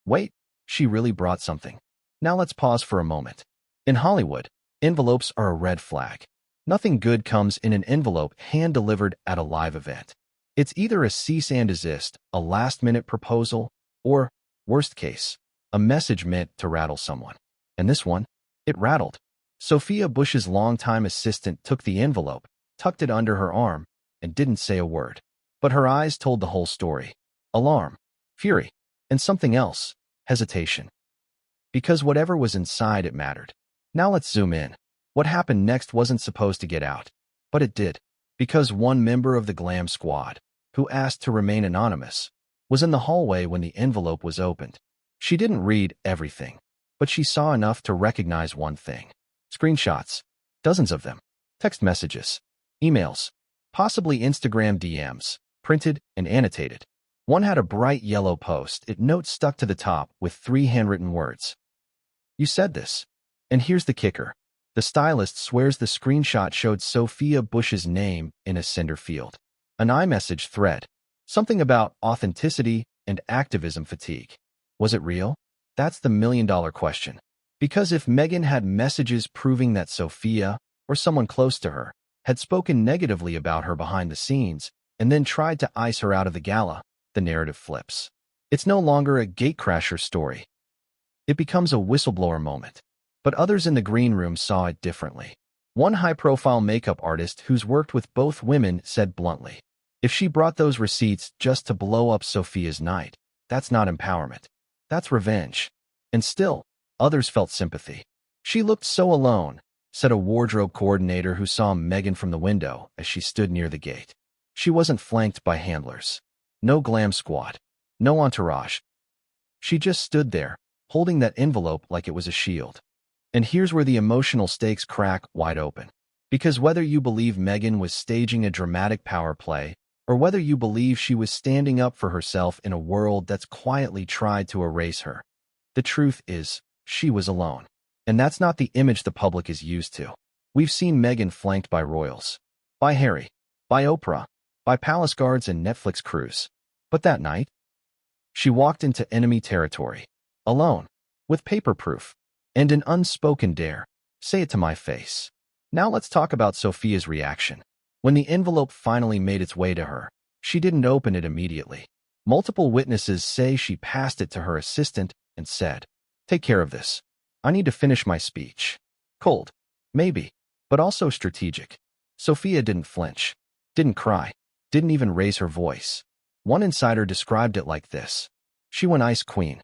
Wait, she really brought something. Now let's pause for a moment. In Hollywood, envelopes are a red flag. Nothing good comes in an envelope hand-delivered at a live event. It's either a cease and desist, a last-minute proposal, or, worst case, a message meant to rattle someone. And this one? It rattled. Sophia Bush's longtime assistant took the envelope, tucked it under her arm, and didn't say a word. But her eyes told the whole story. Alarm, fury, and something else, hesitation. Because whatever was inside, it mattered. Now let's zoom in. What happened next wasn't supposed to get out. But it did. Because one member of the glam squad, who asked to remain anonymous, was in the hallway when the envelope was opened. She didn't read everything, but she saw enough to recognize one thing. Screenshots. Dozens of them. Text messages. Emails. Possibly Instagram DMs. Printed and annotated. One had a bright yellow post-it note stuck to the top with 3 handwritten words. You said this. And here's the kicker. The stylist swears the screenshot showed Sophia Bush's name in a sender field. An iMessage thread. Something about authenticity and activism fatigue. Was it real? That's the million-dollar question. Because if Meghan had messages proving that Sophia, or someone close to her, had spoken negatively about her behind the scenes and then tried to ice her out of the gala, the narrative flips. It's no longer a gatecrasher story. It becomes a whistleblower moment. But others in the green room saw it differently. One high-profile makeup artist who's worked with both women said bluntly, if she brought those receipts just to blow up Sophia's night, that's not empowerment. That's revenge. And still, others felt sympathy. She looked so alone, said a wardrobe coordinator who saw Meghan from the window as she stood near the gate. She wasn't flanked by handlers. No glam squad. No entourage. She just stood there, holding that envelope like it was a shield. And here's where the emotional stakes crack wide open. Because whether you believe Meghan was staging a dramatic power play, or whether you believe she was standing up for herself in a world that's quietly tried to erase her, the truth is, she was alone. And that's not the image the public is used to. We've seen Meghan flanked by royals, by Harry, by Oprah, by palace guards and Netflix crews. But that night, she walked into enemy territory, alone, with paper proof, and an unspoken dare. Say it to my face. Now let's talk about Sophia's reaction. When the envelope finally made its way to her, she didn't open it immediately. Multiple witnesses say she passed it to her assistant and said, take care of this. I need to finish my speech. Cold, maybe, but also strategic. Sophia didn't flinch, didn't cry, didn't even raise her voice. One insider described it like this. She went ice queen.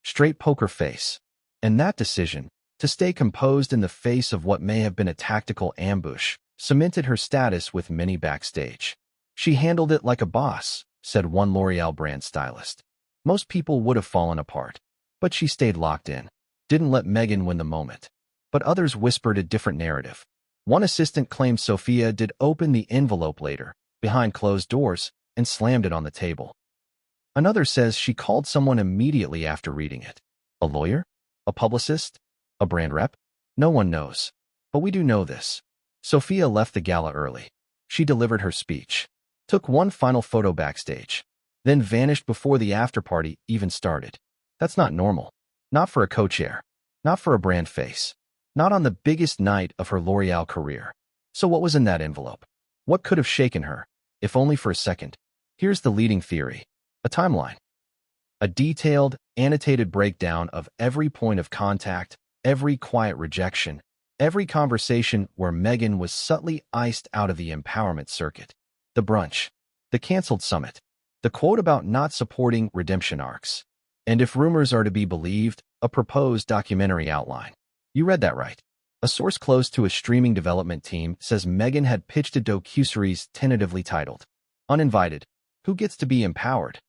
Straight poker face. And that decision, to stay composed in the face of what may have been a tactical ambush, cemented her status with many backstage. She handled it like a boss, said one L'Oreal brand stylist. Most people would have fallen apart. But she stayed locked in. Didn't let Meghan win the moment. But others whispered a different narrative. One assistant claimed Sophia did open the envelope later, behind closed doors, and slammed it on the table. Another says she called someone immediately after reading it. A lawyer? A publicist? A brand rep? No one knows. But we do know this. Sophia left the gala early. She delivered her speech, took one final photo backstage, then vanished before the after-party even started. That's not normal. Not for a co-chair. Not for a brand face. Not on the biggest night of her L'Oreal career. So what was in that envelope? What could have shaken her, if only for a second? Here's the leading theory. A timeline. A detailed, annotated breakdown of every point of contact, every quiet rejection, every conversation where Meghan was subtly iced out of the empowerment circuit. The brunch. The canceled summit. The quote about not supporting redemption arcs. And if rumors are to be believed, a proposed documentary outline. You read that right. A source close to a streaming development team says Meghan had pitched a docuseries tentatively titled, Uninvited, Who Gets to Be Empowered?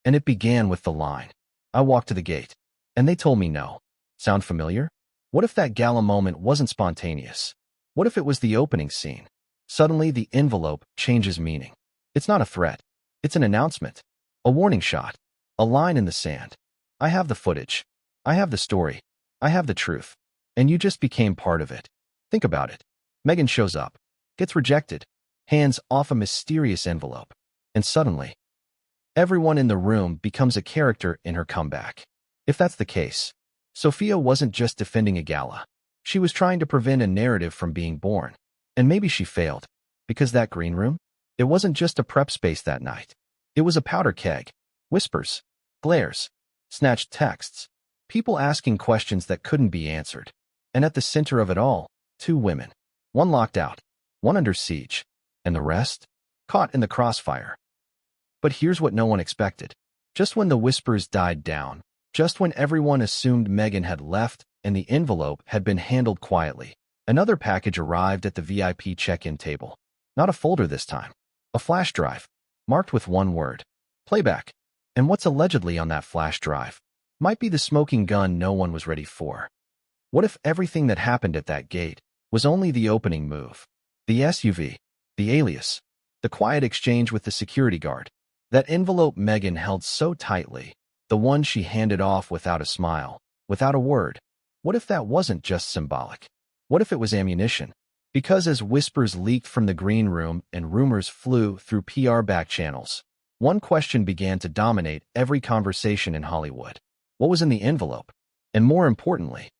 And it began with the line, I walked to the gate, and they told me no. Sound familiar? What if that gala moment wasn't spontaneous? What if it was the opening scene? Suddenly, the envelope changes meaning. It's not a threat. It's an announcement. A warning shot. A line in the sand. I have the footage. I have the story. I have the truth. And you just became part of it. Think about it. Meghan shows up. Gets rejected. Hands off a mysterious envelope. And suddenly, everyone in the room becomes a character in her comeback. If that's the case, Sophia wasn't just defending a gala. She was trying to prevent a narrative from being born. And maybe she failed. Because that green room? It wasn't just a prep space that night. It was a powder keg. Whispers. Glares. Snatched texts. People asking questions that couldn't be answered. And at the center of it all, two women. One locked out. One under siege. And the rest? Caught in the crossfire. But here's what no one expected. Just when the whispers died down, just when everyone assumed Meghan had left and the envelope had been handled quietly, another package arrived at the VIP check-in table. Not a folder this time. A flash drive, marked with one word. Playback. And what's allegedly on that flash drive might be the smoking gun no one was ready for. What if everything that happened at that gate was only the opening move? The SUV, the alias, the quiet exchange with the security guard, that envelope Meghan held so tightly, the one she handed off without a smile, without a word. What if that wasn't just symbolic? What if it was ammunition? Because as whispers leaked from the green room and rumors flew through PR back channels, one question began to dominate every conversation in Hollywood. What was in the envelope? And more importantly,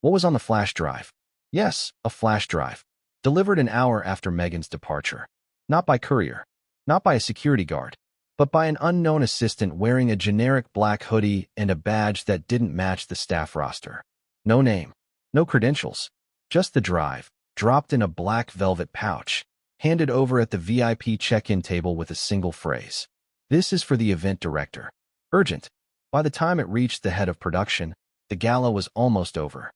what was on the flash drive? Yes, a flash drive, delivered an hour after Meghan's departure. Not by courier, not by a security guard, but by an unknown assistant wearing a generic black hoodie and a badge that didn't match the staff roster. No name, no credentials, just the drive, dropped in a black velvet pouch, handed over at the VIP check-in table with a single phrase. This is for the event director. Urgent. By the time it reached the head of production, the gala was almost over.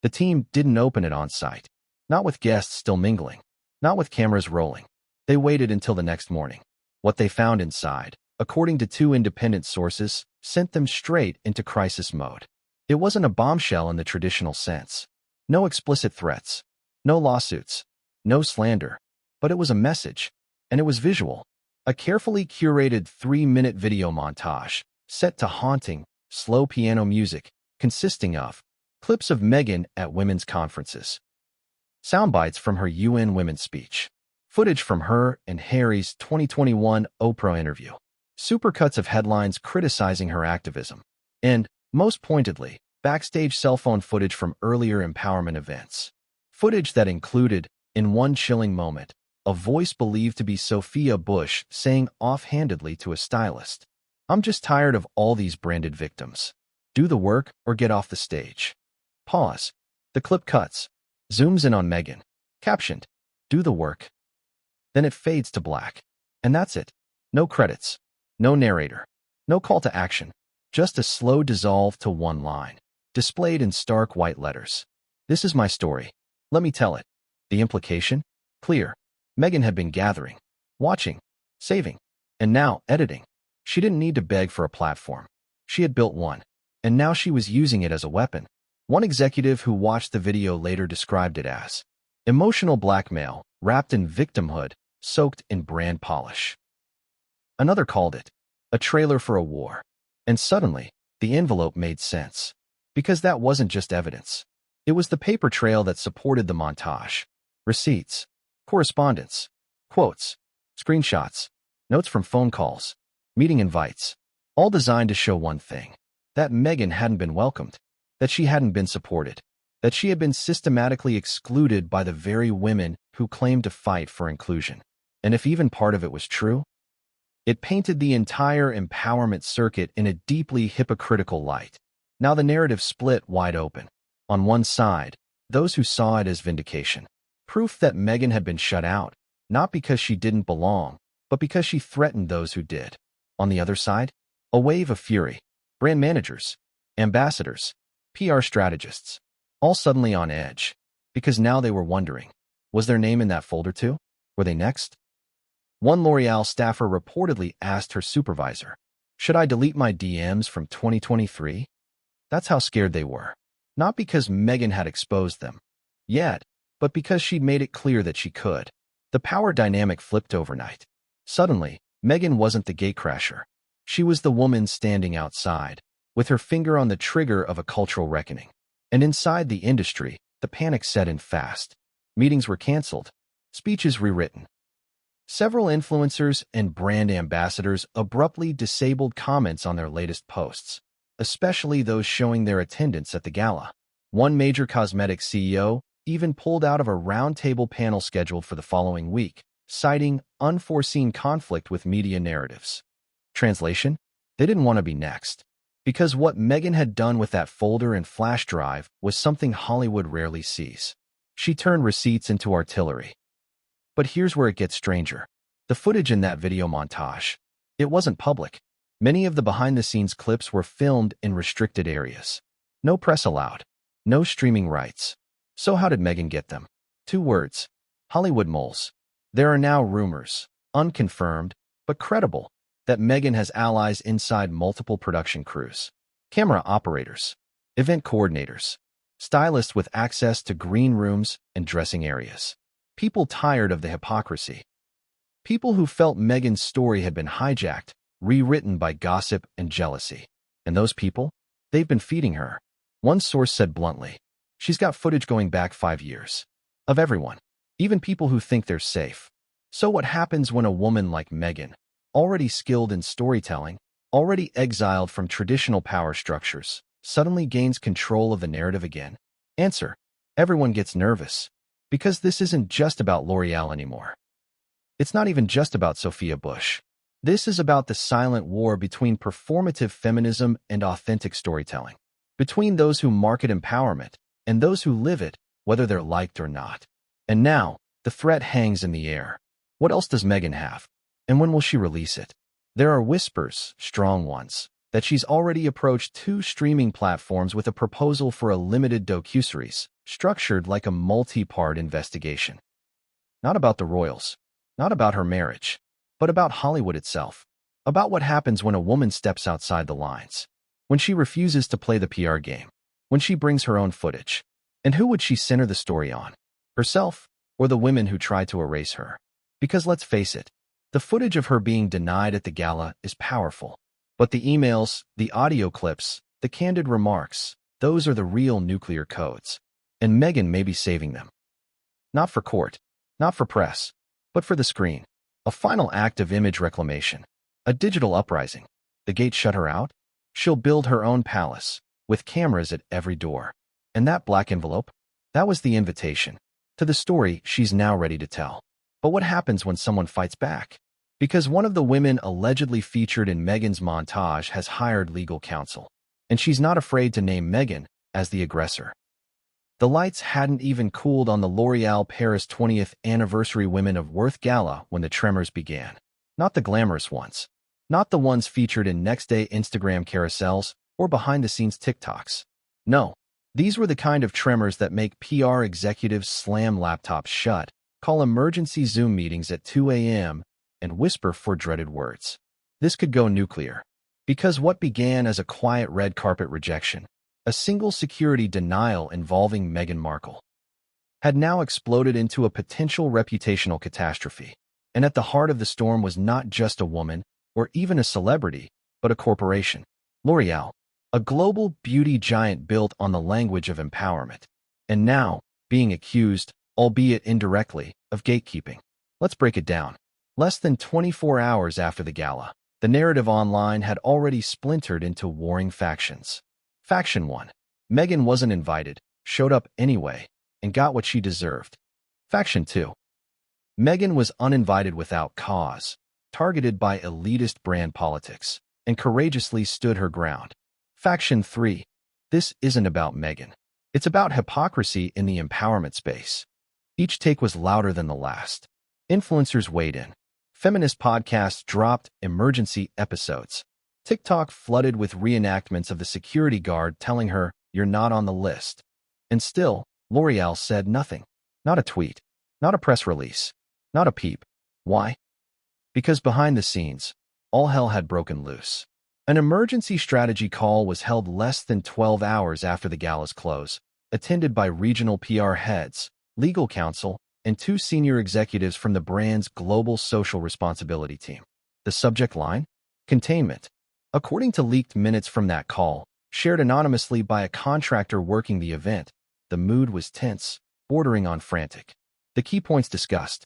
The team didn't open it on site. Not with guests still mingling. Not with cameras rolling. They waited until the next morning. What they found inside, according to two independent sources, sent them straight into crisis mode. It wasn't a bombshell in the traditional sense. No explicit threats. No lawsuits. No slander. But it was a message. And it was visual. A carefully curated 3-minute video montage, set to haunting, slow piano music, consisting of clips of Meghan at women's conferences, soundbites from her UN Women's speech, footage from her and Harry's 2021 Oprah interview, supercuts of headlines criticizing her activism, and, most pointedly, backstage cell phone footage from earlier empowerment events. Footage that included, in one chilling moment, a voice believed to be Sophia Bush saying offhandedly to a stylist, "I'm just tired of all these branded victims. Do the work or get off the stage." Pause. The clip cuts. Zooms in on Meghan. Captioned, "Do the work." Then it fades to black. And that's it. No credits. No narrator. No call to action. Just a slow dissolve to one line, displayed in stark white letters. This is my story. Let me tell it. The implication? Clear. Meghan had been gathering, watching, saving, and now editing. She didn't need to beg for a platform. She had built one, and now she was using it as a weapon. One executive who watched the video later described it as emotional blackmail wrapped in victimhood, soaked in brand polish. Another called it a trailer for a war. And suddenly, the envelope made sense. Because that wasn't just evidence. It was the paper trail that supported the montage. Receipts, correspondence, quotes, screenshots, notes from phone calls, meeting invites, all designed to show one thing: that Meghan hadn't been welcomed, that she hadn't been supported, that she had been systematically excluded by the very women who claimed to fight for inclusion. And if even part of it was true, it painted the entire empowerment circuit in a deeply hypocritical light. Now the narrative split wide open. On one side, those who saw it as vindication, proof that Meghan had been shut out, not because she didn't belong, but because she threatened those who did. On the other side, a wave of fury. Brand managers, ambassadors, PR strategists, all suddenly on edge, because now they were wondering, was their name in that folder too? Were they next? One L'Oreal staffer reportedly asked her supervisor, "Should I delete my DMs from 2023? That's how scared they were. Not because Meghan had exposed them yet, but because she'd made it clear that she could. The power dynamic flipped overnight. Suddenly, Meghan wasn't the gatecrasher. She was the woman standing outside, with her finger on the trigger of a cultural reckoning. And inside the industry, the panic set in fast. Meetings were canceled, speeches rewritten. Several influencers and brand ambassadors abruptly disabled comments on their latest posts, especially those showing their attendance at the gala. One major cosmetics CEO even pulled out of a roundtable panel scheduled for the following week, citing unforeseen conflict with media narratives. Translation? They didn't want to be next. Because what Meghan had done with that folder and flash drive was something Hollywood rarely sees. She turned receipts into artillery. But here's where it gets stranger. The footage in that video montage. It wasn't public. Many of the behind-the-scenes clips were filmed in restricted areas. No press allowed. No streaming rights. So how did Meghan get them? 2 words. Hollywood moles. There are now rumors, unconfirmed, but credible, that Meghan has allies inside multiple production crews. Camera operators, event coordinators, stylists with access to green rooms and dressing areas. People tired of the hypocrisy. People who felt Meghan's story had been hijacked, rewritten by gossip and jealousy. And those people? They've been feeding her. One source said bluntly, she's got footage going back 5 years. Of everyone. Even people who think they're safe. So what happens when a woman like Meghan, already skilled in storytelling, already exiled from traditional power structures, suddenly gains control of the narrative again? Answer. Everyone gets nervous. Because this isn't just about L'Oreal anymore. It's not even just about Sophia Bush. This is about the silent war between performative feminism and authentic storytelling. Between those who market empowerment and those who live it, whether they're liked or not. And now, the threat hangs in the air. What else does Meghan have? And when will she release it? There are whispers, strong ones, that she's already approached 2 streaming platforms with a proposal for a limited docuseries, structured like a multi-part investigation. Not about the royals, not about her marriage, but about Hollywood itself. About what happens when a woman steps outside the lines. When she refuses to play the PR game. When she brings her own footage. And who would she center the story on? Herself, or the women who try to erase her? Because let's face it, the footage of her being denied at the gala is powerful. But the emails, the audio clips, the candid remarks, those are the real nuclear codes. And Meghan may be saving them. Not for court, not for press, but for the screen. A final act of image reclamation. A digital uprising. The gate shut her out? She'll build her own palace, with cameras at every door. And that black envelope? That was the invitation to the story she's now ready to tell. But what happens when someone fights back? Because one of the women allegedly featured in Meghan's montage has hired legal counsel. And she's not afraid to name Meghan as the aggressor. The lights hadn't even cooled on the L'Oreal Paris 20th Anniversary Women of Worth Gala when the tremors began. Not the glamorous ones. Not the ones featured in next-day Instagram carousels or behind-the-scenes TikToks. No, these were the kind of tremors that make PR executives slam laptops shut, call emergency Zoom meetings at 2 a.m., and whisper for dreaded words. This could go nuclear. Because what began as a quiet red carpet rejection, a single security denial involving Meghan Markle, had now exploded into a potential reputational catastrophe. And at the heart of the storm was not just a woman, or even a celebrity, but a corporation. L'Oreal, a global beauty giant built on the language of empowerment. And now, being accused, albeit indirectly, of gatekeeping. Let's break it down. Less than 24 hours after the gala, the narrative online had already splintered into warring factions. Faction 1. Meghan wasn't invited, showed up anyway, and got what she deserved. Faction 2. Meghan was uninvited without cause, targeted by elitist brand politics, and courageously stood her ground. Faction 3. This isn't about Meghan. It's about hypocrisy in the empowerment space. Each take was louder than the last. Influencers weighed in. Feminist podcasts dropped emergency episodes. TikTok flooded with reenactments of the security guard telling her, "You're not on the list." And still, L'Oreal said nothing. Not a tweet. Not a press release. Not a peep. Why? Because behind the scenes, all hell had broken loose. An emergency strategy call was held less than 12 hours after the gala's close, attended by regional PR heads, legal counsel, and 2 senior executives from the brand's global social responsibility team. The subject line? Containment. According to leaked minutes from that call, shared anonymously by a contractor working the event, the mood was tense, bordering on frantic. The key points discussed: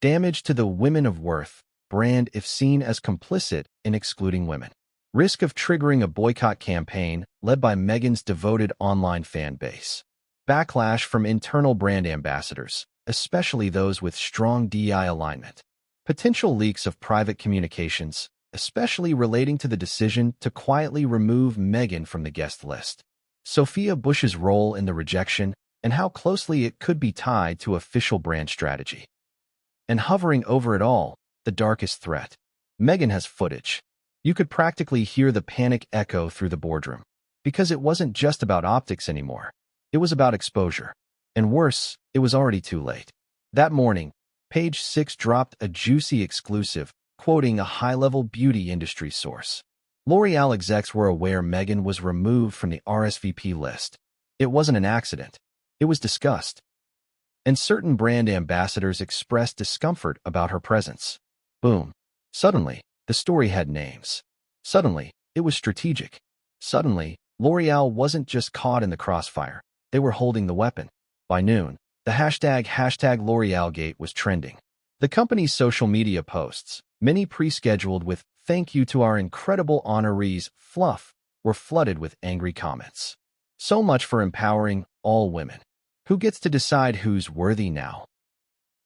damage to the Women of Worth brand if seen as complicit in excluding women. Risk of triggering a boycott campaign led by Meghan's devoted online fan base. Backlash from internal brand ambassadors, especially those with strong DEI alignment. Potential leaks of private communications, especially relating to the decision to quietly remove Meghan from the guest list. Sophia Bush's role in the rejection and how closely it could be tied to official brand strategy. And hovering over it all, the darkest threat. Meghan has footage. You could practically hear the panic echo through the boardroom. Because it wasn't just about optics anymore. It was about exposure. And worse, it was already too late. That morning, Page 6 dropped a juicy exclusive, quoting a high-level beauty industry source. L'Oreal execs were aware Meghan was removed from the RSVP list. It wasn't an accident. It was discussed. And certain brand ambassadors expressed discomfort about her presence. Boom. Suddenly, the story had names. Suddenly, it was strategic. Suddenly, L'Oreal wasn't just caught in the crossfire. They were holding the weapon. By noon, the hashtag L'Orealgate was trending. The company's social media posts, many pre-scheduled with "Thank you to our incredible honorees" fluff, were flooded with angry comments. So much for empowering all women. Who gets to decide who's worthy now?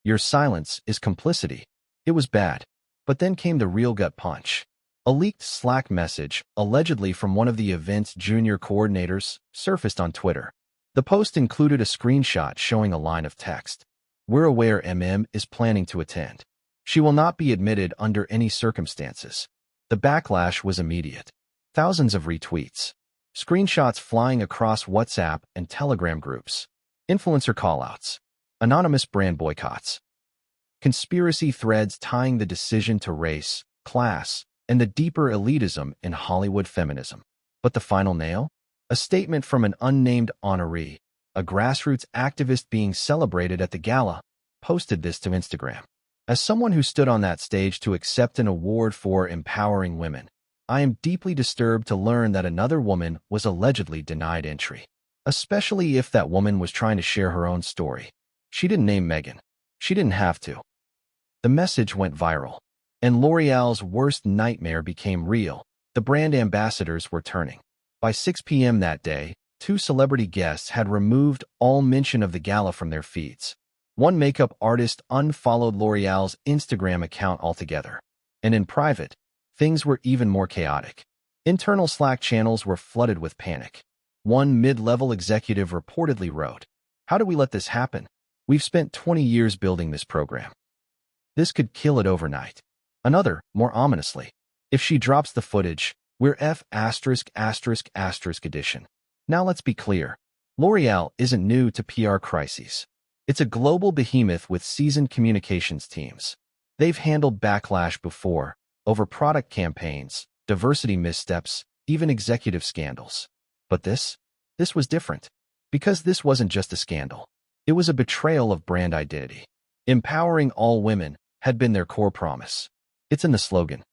Your silence is complicity. It was bad. But then came the real gut punch. A leaked Slack message, allegedly from one of the event's junior coordinators, surfaced on Twitter. The post included a screenshot showing a line of text. "We're aware MM is planning to attend. She will not be admitted under any circumstances." The backlash was immediate. Thousands of retweets. Screenshots flying across WhatsApp and Telegram groups. Influencer callouts. Anonymous brand boycotts. Conspiracy threads tying the decision to race, class, and the deeper elitism in Hollywood feminism. But the final nail? A statement from an unnamed honoree, a grassroots activist being celebrated at the gala, posted this to Instagram. "As someone who stood on that stage to accept an award for empowering women, I am deeply disturbed to learn that another woman was allegedly denied entry. Especially if that woman was trying to share her own story. She didn't name Meghan. She didn't have to." The message went viral, and L'Oreal's worst nightmare became real. The brand ambassadors were turning. By 6 p.m. that day, 2 celebrity guests had removed all mention of the gala from their feeds. One makeup artist unfollowed L'Oreal's Instagram account altogether. And in private, things were even more chaotic. Internal Slack channels were flooded with panic. One mid-level executive reportedly wrote, "How do we let this happen? We've spent 20 years building this program. This could kill it overnight." Another, more ominously, "If she drops the footage, we're F*** edition." Now let's be clear. L'Oreal isn't new to PR crises. It's a global behemoth with seasoned communications teams. They've handled backlash before, over product campaigns, diversity missteps, even executive scandals. But this was different. Because this wasn't just a scandal. It was a betrayal of brand identity. Empowering all women had been their core promise. It's in the slogan.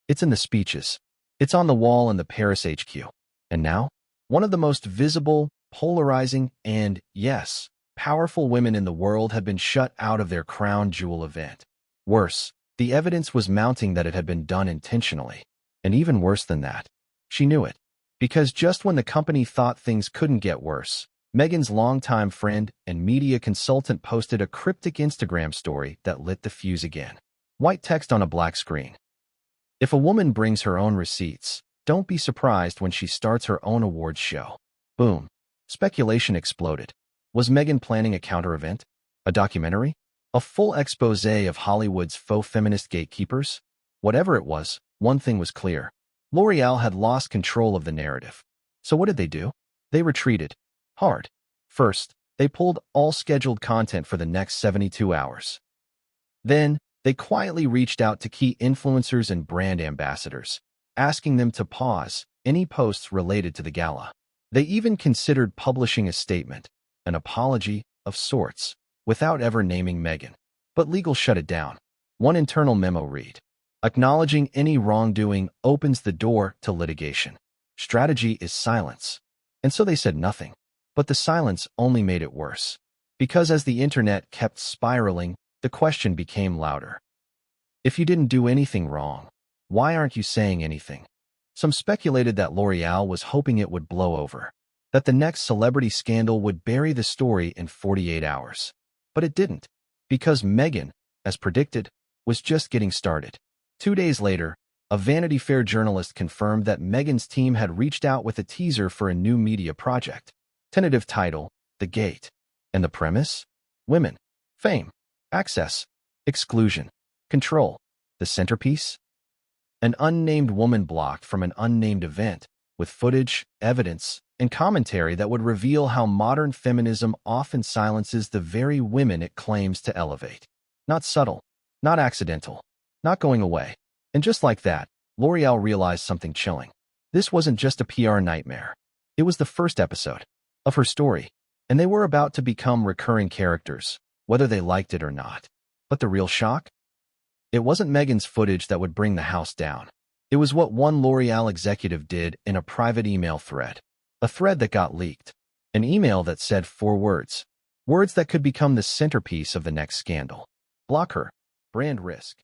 It's in the speeches. It's on the wall in the Paris HQ. And now, one of the most visible, polarizing, and, yes, powerful women in the world had been shut out of their crown jewel event. Worse, the evidence was mounting that it had been done intentionally. And even worse than that, she knew it. Because just when the company thought things couldn't get worse, Meghan's longtime friend and media consultant posted a cryptic Instagram story that lit the fuse again. White text on a black screen. "If a woman brings her own receipts, don't be surprised when she starts her own awards show." Boom. Speculation exploded. Was Meghan planning a counter-event? A documentary? A full expose of Hollywood's faux feminist gatekeepers? Whatever it was, one thing was clear. L'Oreal had lost control of the narrative. So what did they do? They retreated. Hard. First, they pulled all scheduled content for the next 72 hours. Then, they quietly reached out to key influencers and brand ambassadors, asking them to pause any posts related to the gala. They even considered publishing a statement, an apology, of sorts, without ever naming Meghan. But legal shut it down. One internal memo read, "Acknowledging any wrongdoing opens the door to litigation. Strategy is silence." And so they said nothing. But the silence only made it worse. Because as the internet kept spiraling, the question became louder. If you didn't do anything wrong, why aren't you saying anything? Some speculated that L'Oreal was hoping it would blow over, that the next celebrity scandal would bury the story in 48 hours. But it didn't, because Meghan, as predicted, was just getting started. 2 days later, a Vanity Fair journalist confirmed that Meghan's team had reached out with a teaser for a new media project. Tentative title, The Gate. And the premise? Women. Fame. Access. Exclusion. Control. The centerpiece? An unnamed woman blocked from an unnamed event, with footage, evidence, and commentary that would reveal how modern feminism often silences the very women it claims to elevate. Not subtle, not accidental, not going away. And just like that, L'Oreal realized something chilling. This wasn't just a PR nightmare. It was the first episode of her story, and they were about to become recurring characters, whether they liked it or not. But the real shock? It wasn't Meghan's footage that would bring the house down. It was what one L'Oreal executive did in a private email thread. A thread that got leaked. An email that said 4 words. Words that could become the centerpiece of the next scandal. Block her. Brand risk.